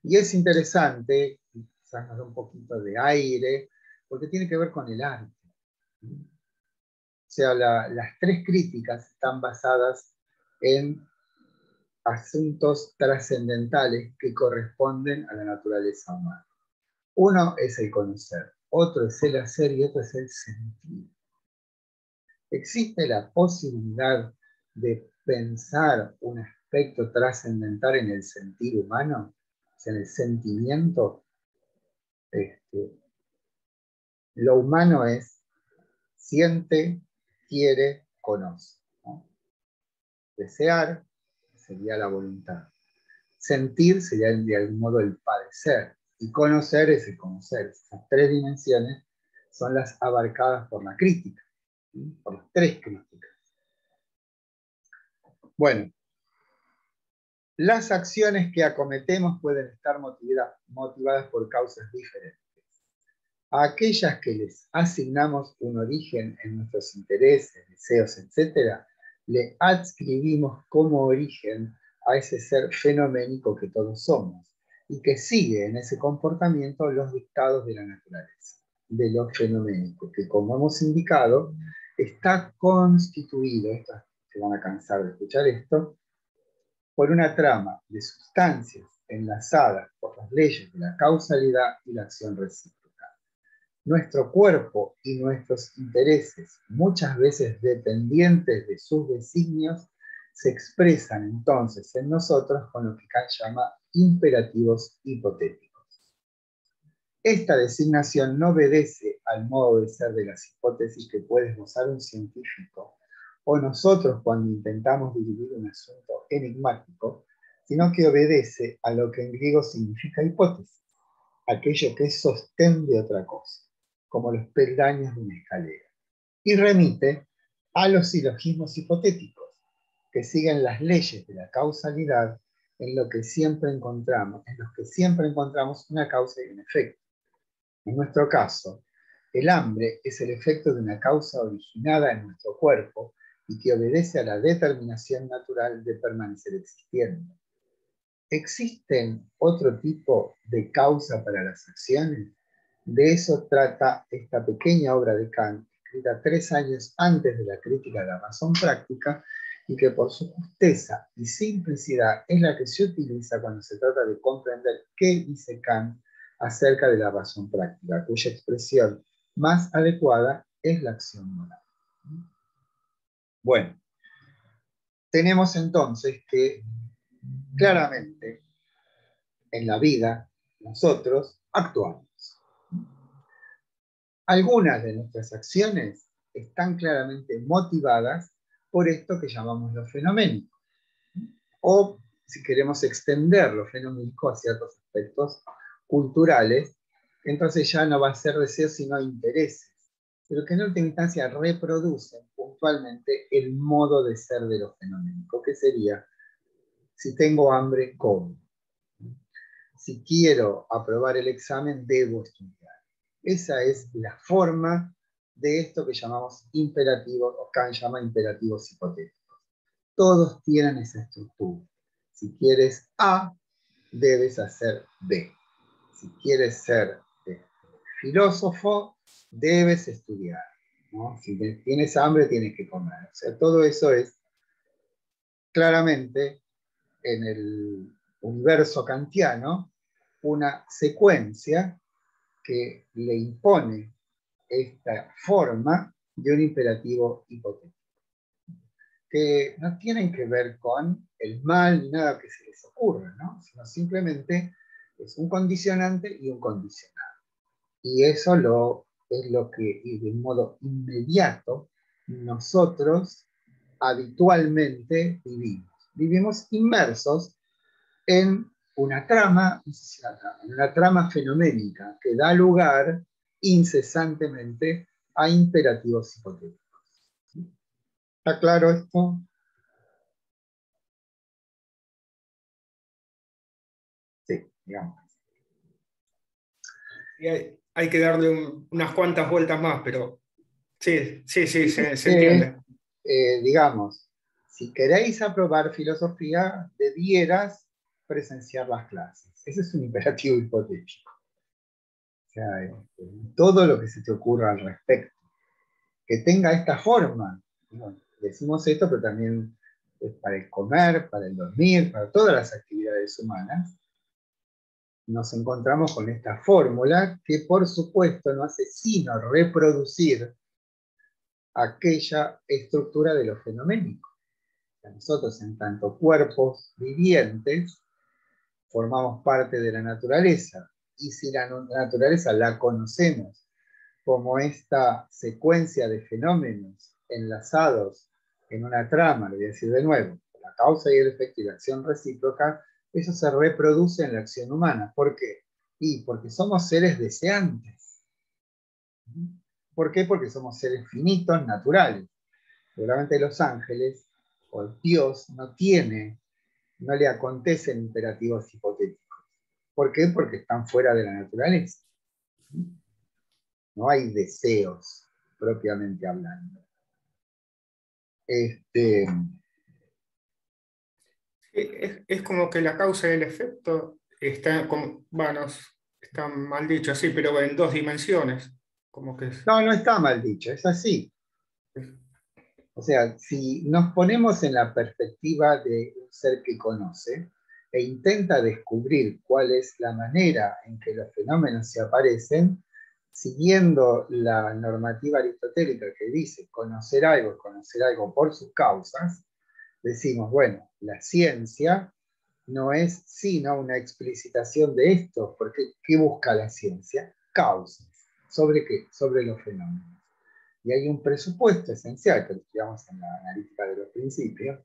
Y es interesante, quizás nos da un poquito de aire, porque tiene que ver con el arte. O sea, las tres críticas están basadas en asuntos trascendentales que corresponden a la naturaleza humana. Uno es el conocer, otro es el hacer y otro es el sentir. ¿Existe la posibilidad de pensar un aspecto trascendental en el sentir humano? O sea, en el sentimiento. Lo humano es siente, quiere, conoce, ¿no? Desear sería la voluntad. Sentir sería de algún modo el padecer. Y conocer es el conocer. Esas tres dimensiones son las abarcadas por la crítica, ¿sí? Por las tres críticas. Bueno, las acciones que acometemos pueden estar motivadas por causas diferentes. A aquellas que les asignamos un origen en nuestros intereses, deseos, etc., le adscribimos como origen a ese ser fenoménico que todos somos y que sigue en ese comportamiento los dictados de la naturaleza, de lo fenoménico, que como hemos indicado, está constituido, se van a cansar de escuchar esto, por una trama de sustancias enlazadas por las leyes de la causalidad y la acción recíproca. Nuestro cuerpo y nuestros intereses, muchas veces dependientes de sus designios, se expresan entonces en nosotros con lo que Kant llama imperativos hipotéticos. Esta designación no obedece al modo de ser de las hipótesis que puede esbozar un científico o nosotros cuando intentamos dividir un asunto enigmático, sino que obedece a lo que en griego significa hipótesis, aquello que es sostén de otra cosa, como los peldaños de una escalera, y remite a los silogismos hipotéticos, que siguen las leyes de la causalidad en los que siempre encontramos una causa y un efecto. En nuestro caso, el hambre es el efecto de una causa originada en nuestro cuerpo y que obedece a la determinación natural de permanecer existiendo. ¿Existen otro tipo de causa para las acciones? De eso trata esta pequeña obra de Kant, escrita 3 años antes de la crítica de la razón práctica, y que por su justeza y simplicidad es la que se utiliza cuando se trata de comprender qué dice Kant acerca de la razón práctica, cuya expresión más adecuada es la acción moral. Bueno, tenemos entonces que claramente en la vida nosotros actuamos. Algunas de nuestras acciones están claramente motivadas por esto que llamamos lo fenoménico. O si queremos extender lo fenoménico a ciertos aspectos culturales, entonces ya no va a ser deseo sino intereses, pero que en última instancia reproducen puntualmente principalmente el modo de ser de lo fenoménico, que sería, si tengo hambre, como. Si quiero aprobar el examen, debo estudiar. Esa es la forma de esto que llamamos imperativos, o Kant llama imperativos hipotéticos. Todos tienen esa estructura. Si quieres A, debes hacer B. Si quieres ser filósofo, debes estudiar, ¿no? Si tienes hambre, tienes que comer. O sea, todo eso es claramente en el universo kantiano una secuencia que le impone esta forma de un imperativo hipotético, que no tienen que ver con el mal ni nada que se les ocurra, ¿no? Sino simplemente es un condicionante y un condicional. Y eso es lo que de un modo inmediato nosotros habitualmente vivimos. Vivimos inmersos en una trama, no sé si en una trama fenoménica que da lugar incesantemente a imperativos hipotéticos. ¿Está claro esto? Sí, digamos. Y hay que darle unas cuantas vueltas más, pero sí, se entiende. Digamos, si queréis aprobar filosofía, debieras presenciar las clases. Ese es un imperativo hipotético. O sea, todo lo que se te ocurra al respecto, que tenga esta forma. Bueno, decimos esto, pero también para el comer, para el dormir, para todas las actividades humanas, nos encontramos con esta fórmula que por supuesto no hace sino reproducir aquella estructura de lo fenoménico. Nosotros, en tanto cuerpos vivientes, formamos parte de la naturaleza. Y si la naturaleza la conocemos como esta secuencia de fenómenos enlazados en una trama, le voy a decir de nuevo, la causa y el efecto y la acción recíproca, eso se reproduce en la acción humana. ¿Por qué? Y porque somos seres deseantes. ¿Por qué? Porque somos seres finitos, naturales. Seguramente los ángeles o Dios no le acontecen imperativos hipotéticos. ¿Por qué? Porque están fuera de la naturaleza. No hay deseos, propiamente hablando. Es como que la causa y el efecto están, como, bueno, están mal dicho así, pero en dos dimensiones. Como que No, no está mal dicho, es así. O sea, si nos ponemos en la perspectiva de un ser que conoce e intenta descubrir cuál es la manera en que los fenómenos se aparecen, siguiendo la normativa aristotélica que dice conocer algo por sus causas, decimos, bueno, la ciencia no es sino una explicitación de esto, porque ¿qué busca la ciencia? Causas. ¿Sobre qué? Sobre los fenómenos. Y hay un presupuesto esencial que lo estudiamos en la analítica de los principios,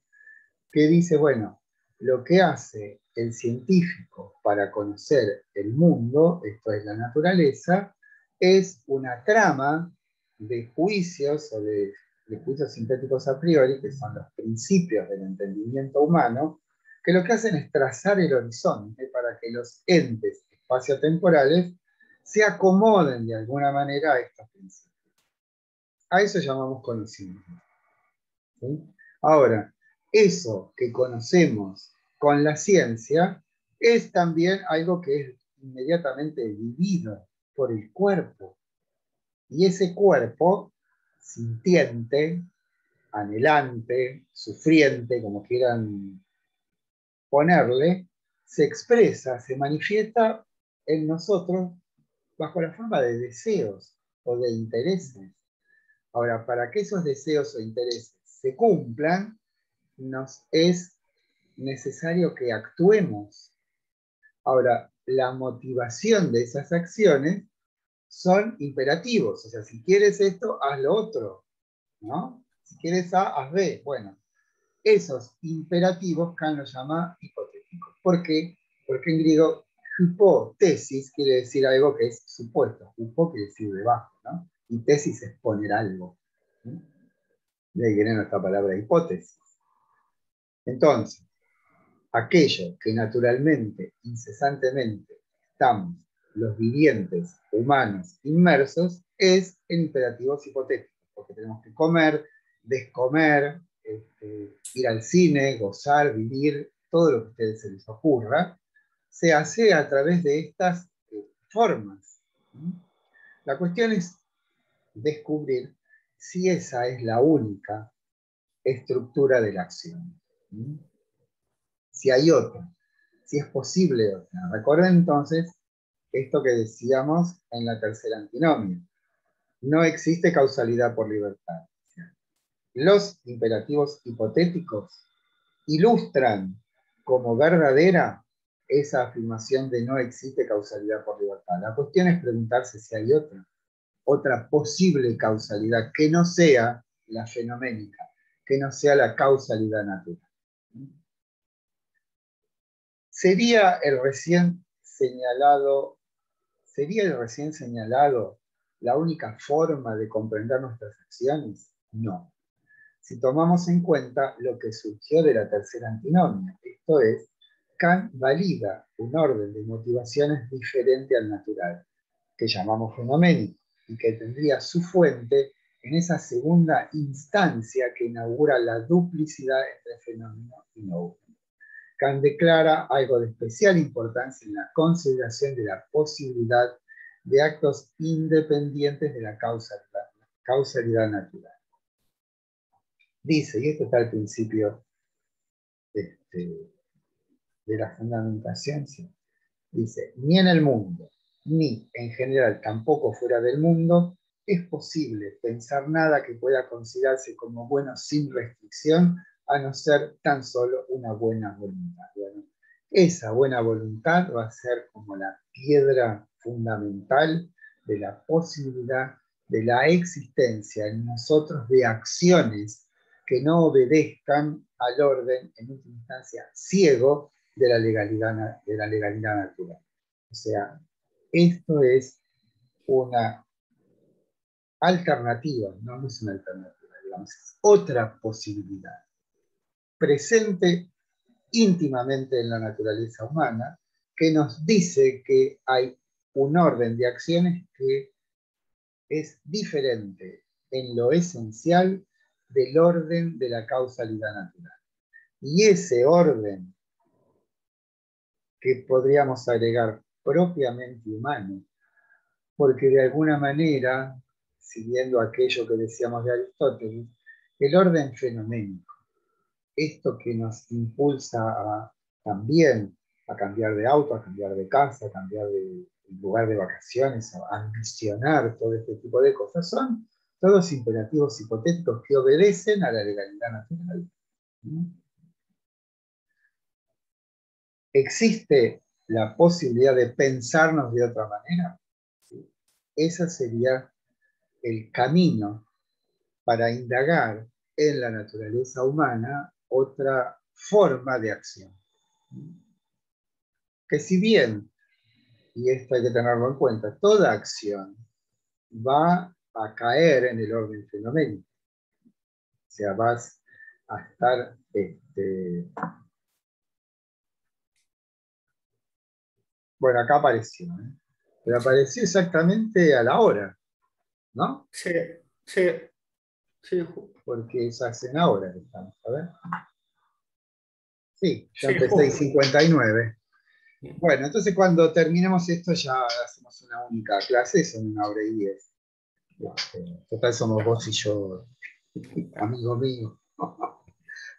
que dice, bueno, lo que hace el científico para conocer el mundo, esto es la naturaleza, es una trama de juicios o de juicios sintéticos a priori, que son los principios del entendimiento humano, que lo que hacen es trazar el horizonte para que los entes espaciotemporales se acomoden de alguna manera a estos principios. A eso llamamos conocimiento. ¿Sí? Ahora, eso que conocemos con la ciencia es también algo que es inmediatamente vivido por el cuerpo. Y ese cuerpo, sintiente, anhelante, sufriente, como quieran ponerle, se expresa, se manifiesta en nosotros bajo la forma de deseos o de intereses. Ahora, para que esos deseos o intereses se cumplan, nos es necesario que actuemos. Ahora, la motivación de esas acciones son imperativos. O sea, si quieres esto, haz lo otro, ¿no? Si quieres A, haz B. Bueno, esos imperativos Kant los llama hipotéticos. ¿Por qué? Porque en griego hipotesis quiere decir algo que es supuesto. Hipo quiere decir debajo, ¿no? Y tesis es poner algo. ¿Sí? De ahí viene nuestra palabra hipótesis. Entonces, aquello que naturalmente, incesantemente, estamos los vivientes humanos inmersos, es en imperativos hipotéticos, porque tenemos que comer, descomer, ir al cine, gozar, vivir, todo lo que a ustedes se les ocurra, se hace a través de estas formas. La cuestión es descubrir si esa es la única estructura de la acción. Si hay otra, si es posible otra. Recuerden entonces esto que decíamos en la tercera antinomia. No existe causalidad por libertad. Los imperativos hipotéticos ilustran como verdadera esa afirmación de no existe causalidad por libertad. La cuestión es preguntarse si hay otra posible causalidad que no sea la fenoménica, que no sea la causalidad natural. ¿Sería el recién señalado la única forma de comprender nuestras acciones? No. Si tomamos en cuenta lo que surgió de la tercera antinomia, esto es, Kant valida un orden de motivaciones diferente al natural, que llamamos fenoménico, y que tendría su fuente en esa segunda instancia que inaugura la duplicidad entre fenómeno y noum. Kant declara algo de especial importancia en la consideración de la posibilidad de actos independientes de la causalidad natural. Dice, y esto está al principio de la fundamentación, ¿sí? Dice, ni en el mundo, ni en general tampoco fuera del mundo, es posible pensar nada que pueda considerarse como bueno sin restricción, a no ser tan solo una buena voluntad. Bueno, esa buena voluntad va a ser como la piedra fundamental de la posibilidad de la existencia en nosotros de acciones que no obedezcan al orden, en última instancia, ciego de la legalidad natural. O sea, esto es una alternativa, no es una alternativa, digamos, es otra posibilidad, presente íntimamente en la naturaleza humana, que nos dice que hay un orden de acciones que es diferente en lo esencial del orden de la causalidad natural. Y ese orden, que podríamos agregar propiamente humano, porque de alguna manera, siguiendo aquello que decíamos de Aristóteles, el orden fenoménico, esto que nos impulsa también a cambiar de auto, a cambiar de casa, a cambiar de lugar de vacaciones, a ambicionar todo este tipo de cosas, son todos imperativos hipotéticos que obedecen a la legalidad natural. ¿Existe la posibilidad de pensarnos de otra manera? Ese sería el camino para indagar en la naturaleza humana otra forma de acción. Que si bien, y esto hay que tenerlo en cuenta, toda acción va a caer en el orden fenoménico. O sea, vas a estar... Bueno, acá apareció, ¿eh? Pero apareció exactamente a la hora, ¿no? Sí, sí, sí, Porque se hacen ahora, estamos, a ver. Sí, ya sí, empecé y 59. Bueno, entonces cuando terminemos esto ya hacemos una única clase, son 1 hora y 10. Total somos vos y yo, amigo mío.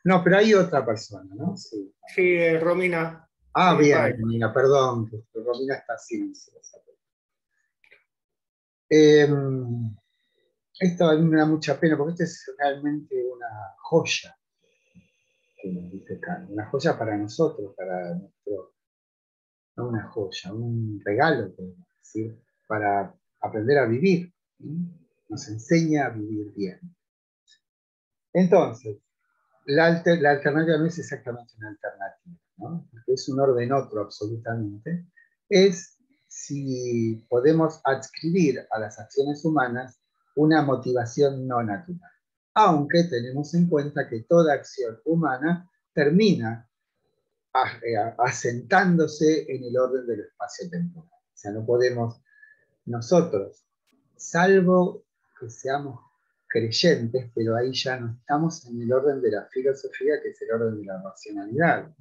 No, pero hay otra persona, ¿no? Sí. Sí, Romina. Ah, bien, Bye. Romina, perdón, que Romina está silenciosa. Esto a mí me da mucha pena porque esto es realmente una joya que nos dice Kant, una joya para nosotros, para nuestro, no una joya, un regalo, podemos decir, para aprender a vivir. Nos enseña a vivir bien. Entonces, la alternativa no es exactamente una alternativa, ¿no? Porque es un orden otro absolutamente. Es si podemos adscribir a las acciones humanas una motivación no natural. aunque tenemos en cuenta que toda acción humana termina asentándose en el orden del espacio-temporal. O sea, no podemos nosotros, salvo que seamos creyentes, pero ahí ya no estamos en el orden de la filosofía, que es el orden de la racionalidad.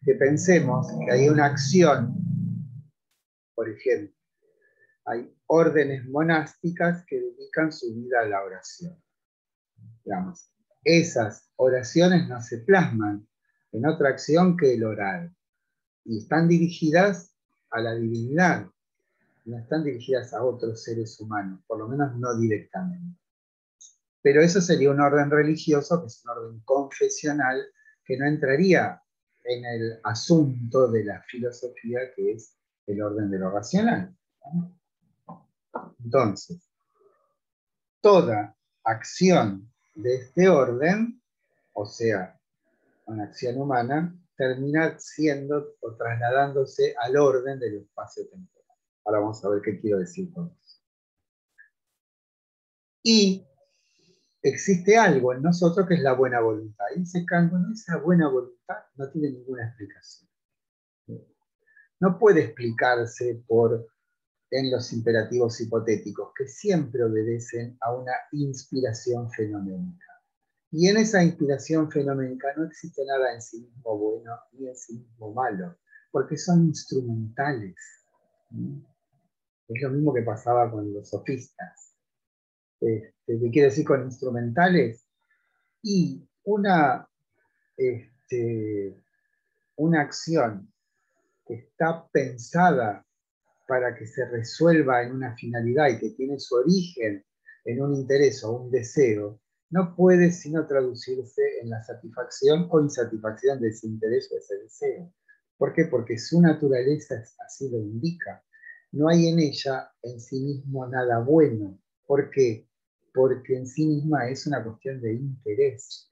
Que pensemos que hay una acción, por ejemplo, hay órdenes monásticas que dedican su vida a la oración. Digamos, esas oraciones no se plasman en otra acción que el orar, y están dirigidas a la divinidad, no están dirigidas a otros seres humanos, por lo menos no directamente. Pero eso sería un orden religioso, que es un orden confesional, que no entraría en el asunto de la filosofía, que es el orden de lo racional. Entonces, toda acción de este orden, o sea, una acción humana, termina siendo o trasladándose al orden del espacio-temporal. Ahora vamos a ver qué quiero decir con eso. Y existe algo en nosotros que es la buena voluntad. Y dice Kant, bueno, esa buena voluntad no tiene ninguna explicación. No puede explicarse en los imperativos hipotéticos, que siempre obedecen a una inspiración fenoménica. Y en esa inspiración fenoménica no existe nada en sí mismo bueno ni en sí mismo malo, porque son instrumentales. Es lo mismo que pasaba con los sofistas. ¿Qué quiere decir con instrumentales? Y una acción que está pensada para que se resuelva en una finalidad y que tiene su origen en un interés o un deseo, no puede sino traducirse en la satisfacción o insatisfacción de ese interés o ese deseo. ¿Por qué? Porque su naturaleza así lo indica. No hay en ella en sí mismo nada bueno. ¿Por qué? Porque en sí misma es una cuestión de interés.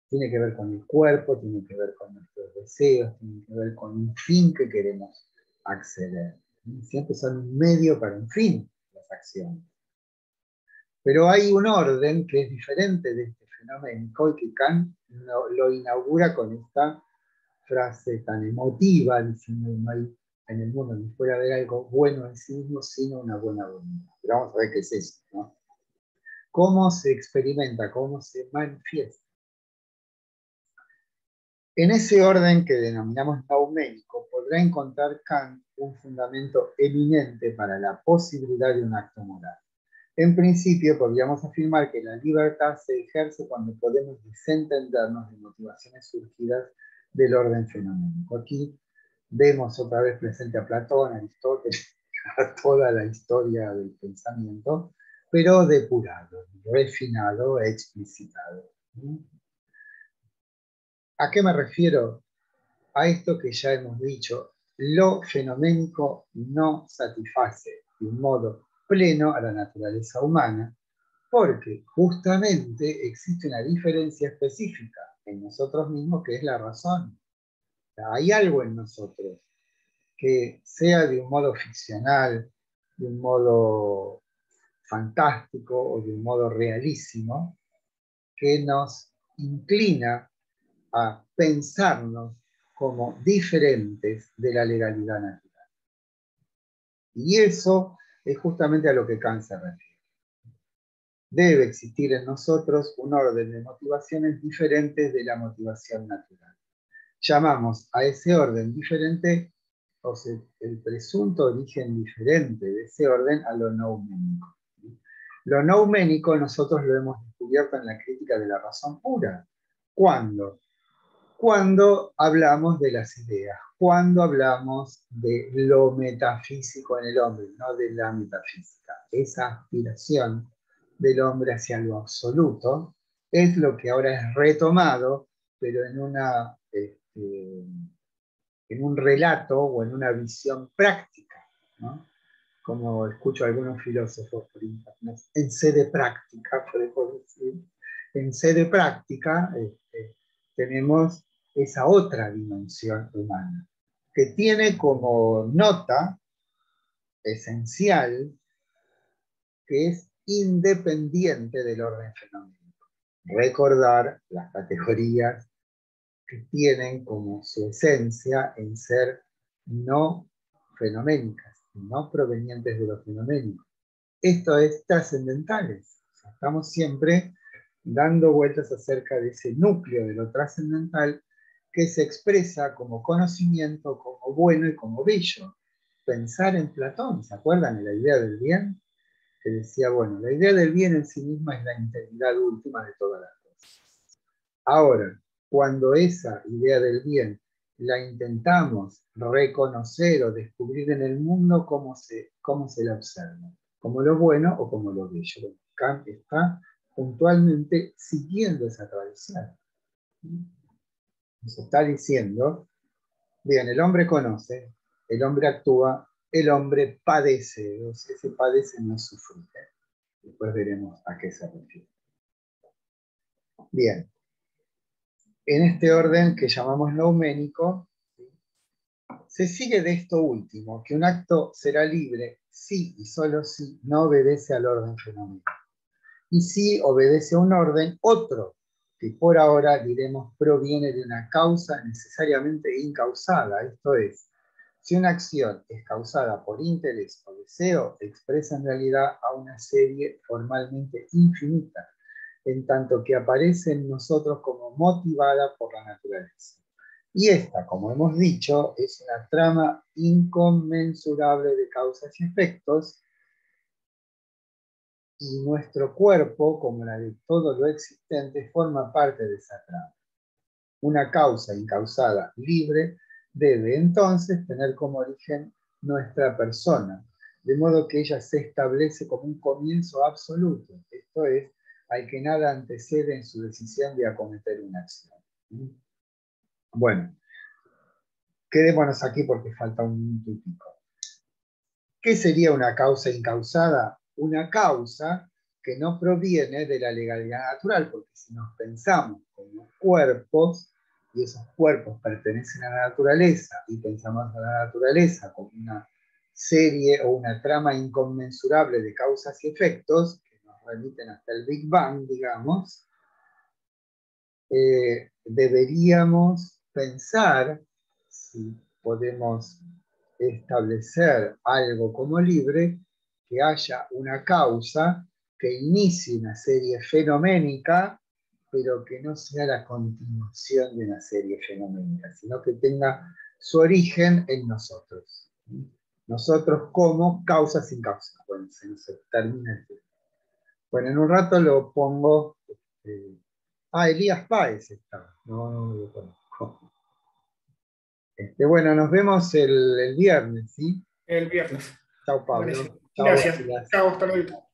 Tiene que ver con el cuerpo, tiene que ver con nuestros deseos, tiene que ver con un fin que queremos acceder. Siempre son un medio para un fin las acciones. Pero hay un orden que es diferente de este fenómeno y que Kant lo inaugura con esta frase tan emotiva, diciendo que no hay en el mundo ni puede haber algo bueno en sí mismo, sino una buena voluntad. Pero vamos a ver qué es eso, ¿no? ¿Cómo se experimenta? ¿Cómo se manifiesta? En ese orden que denominamos nauménico, podrá encontrar Kant un fundamento eminente para la posibilidad de un acto moral. En principio, podríamos afirmar que la libertad se ejerce cuando podemos desentendernos de motivaciones surgidas del orden fenoménico. Aquí vemos otra vez presente a Platón, a Aristóteles, a toda la historia del pensamiento, pero depurado, refinado, explicitado. ¿A qué me refiero? A esto que ya hemos dicho, lo fenoménico no satisface de un modo pleno a la naturaleza humana, porque justamente existe una diferencia específica en nosotros mismos que es la razón. O sea, hay algo en nosotros que sea de un modo ficcional, de un modo fantástico o de un modo realísimo, que nos inclina a pensarnos como diferentes de la legalidad natural. Y eso es justamente a lo que Kant se refiere. Debe existir en nosotros un orden de motivaciones diferentes de la motivación natural. Llamamos a ese orden diferente, o sea, el presunto origen diferente de ese orden, a lo nouménico. Lo nouménico nosotros lo hemos descubierto en la crítica de la razón pura. ¿Cuándo? Cuando hablamos de las ideas, cuando hablamos de lo metafísico en el hombre, no de la metafísica. Esa aspiración del hombre hacia lo absoluto es lo que ahora es retomado, pero en un relato o en una visión práctica, ¿no? Como escucho a algunos filósofos por internet, en sede práctica, podemos decir, en sede práctica tenemos esa otra dimensión humana, que tiene como nota esencial que es independiente del orden fenoménico. recordar las categorías que tienen como su esencia en ser no fenoménicas, no provenientes de lo fenoménico. Esto es trascendentales. O sea, estamos siempre dando vueltas acerca de ese núcleo de lo trascendental que se expresa como conocimiento, como bueno y como bello. Pensar en Platón, ¿se acuerdan de la idea del bien? Que decía, bueno, la idea del bien en sí misma es la integridad última de todas las cosas. Ahora, cuando esa idea del bien la intentamos reconocer o descubrir en el mundo, cómo se la observa, como lo bueno o como lo bello. Kant está puntualmente siguiendo esa tradición. Nos está diciendo, bien, el hombre conoce, el hombre actúa, el hombre padece, o sea, ese padece no es sufrir. Después veremos a qué se refiere. Bien, en este orden que llamamos nouménico, se sigue de esto último, que un acto será libre si y solo si no obedece al orden fenomenal. Y si obedece a un orden, otro, que por ahora diremos proviene de una causa necesariamente incausada, esto es, si una acción es causada por interés o deseo, expresa en realidad a una serie formalmente infinita, en tanto que aparece en nosotros como motivada por la naturaleza. Y esta, como hemos dicho, es una trama inconmensurable de causas y efectos, y nuestro cuerpo, como la de todo lo existente, forma parte de esa trama. Una causa incausada libre debe entonces tener como origen nuestra persona, de modo que ella se establece como un comienzo absoluto, esto es, al que nada antecede en su decisión de acometer una acción. Bueno, quedémonos aquí porque falta un minuto y pico. ¿Qué sería una causa incausada? Una causa que no proviene de la legalidad natural, porque si nos pensamos como cuerpos, y esos cuerpos pertenecen a la naturaleza, y pensamos a la naturaleza como una serie o una trama inconmensurable de causas y efectos, que nos remiten hasta el Big Bang, digamos, deberíamos pensar si podemos establecer algo como libre, que haya una causa que inicie una serie fenoménica, pero que no sea la continuación de una serie fenoménica, sino que tenga su origen en nosotros. Nosotros como causa sin causa. Bueno, se nos termina el tema. Bueno, en un rato lo pongo. Elías Páez está. No lo conozco. Bueno, nos vemos el viernes, ¿sí? El viernes. Chao, Buenísimo. Pablo. Chao, Gracias. Silas. Chao, hasta luego.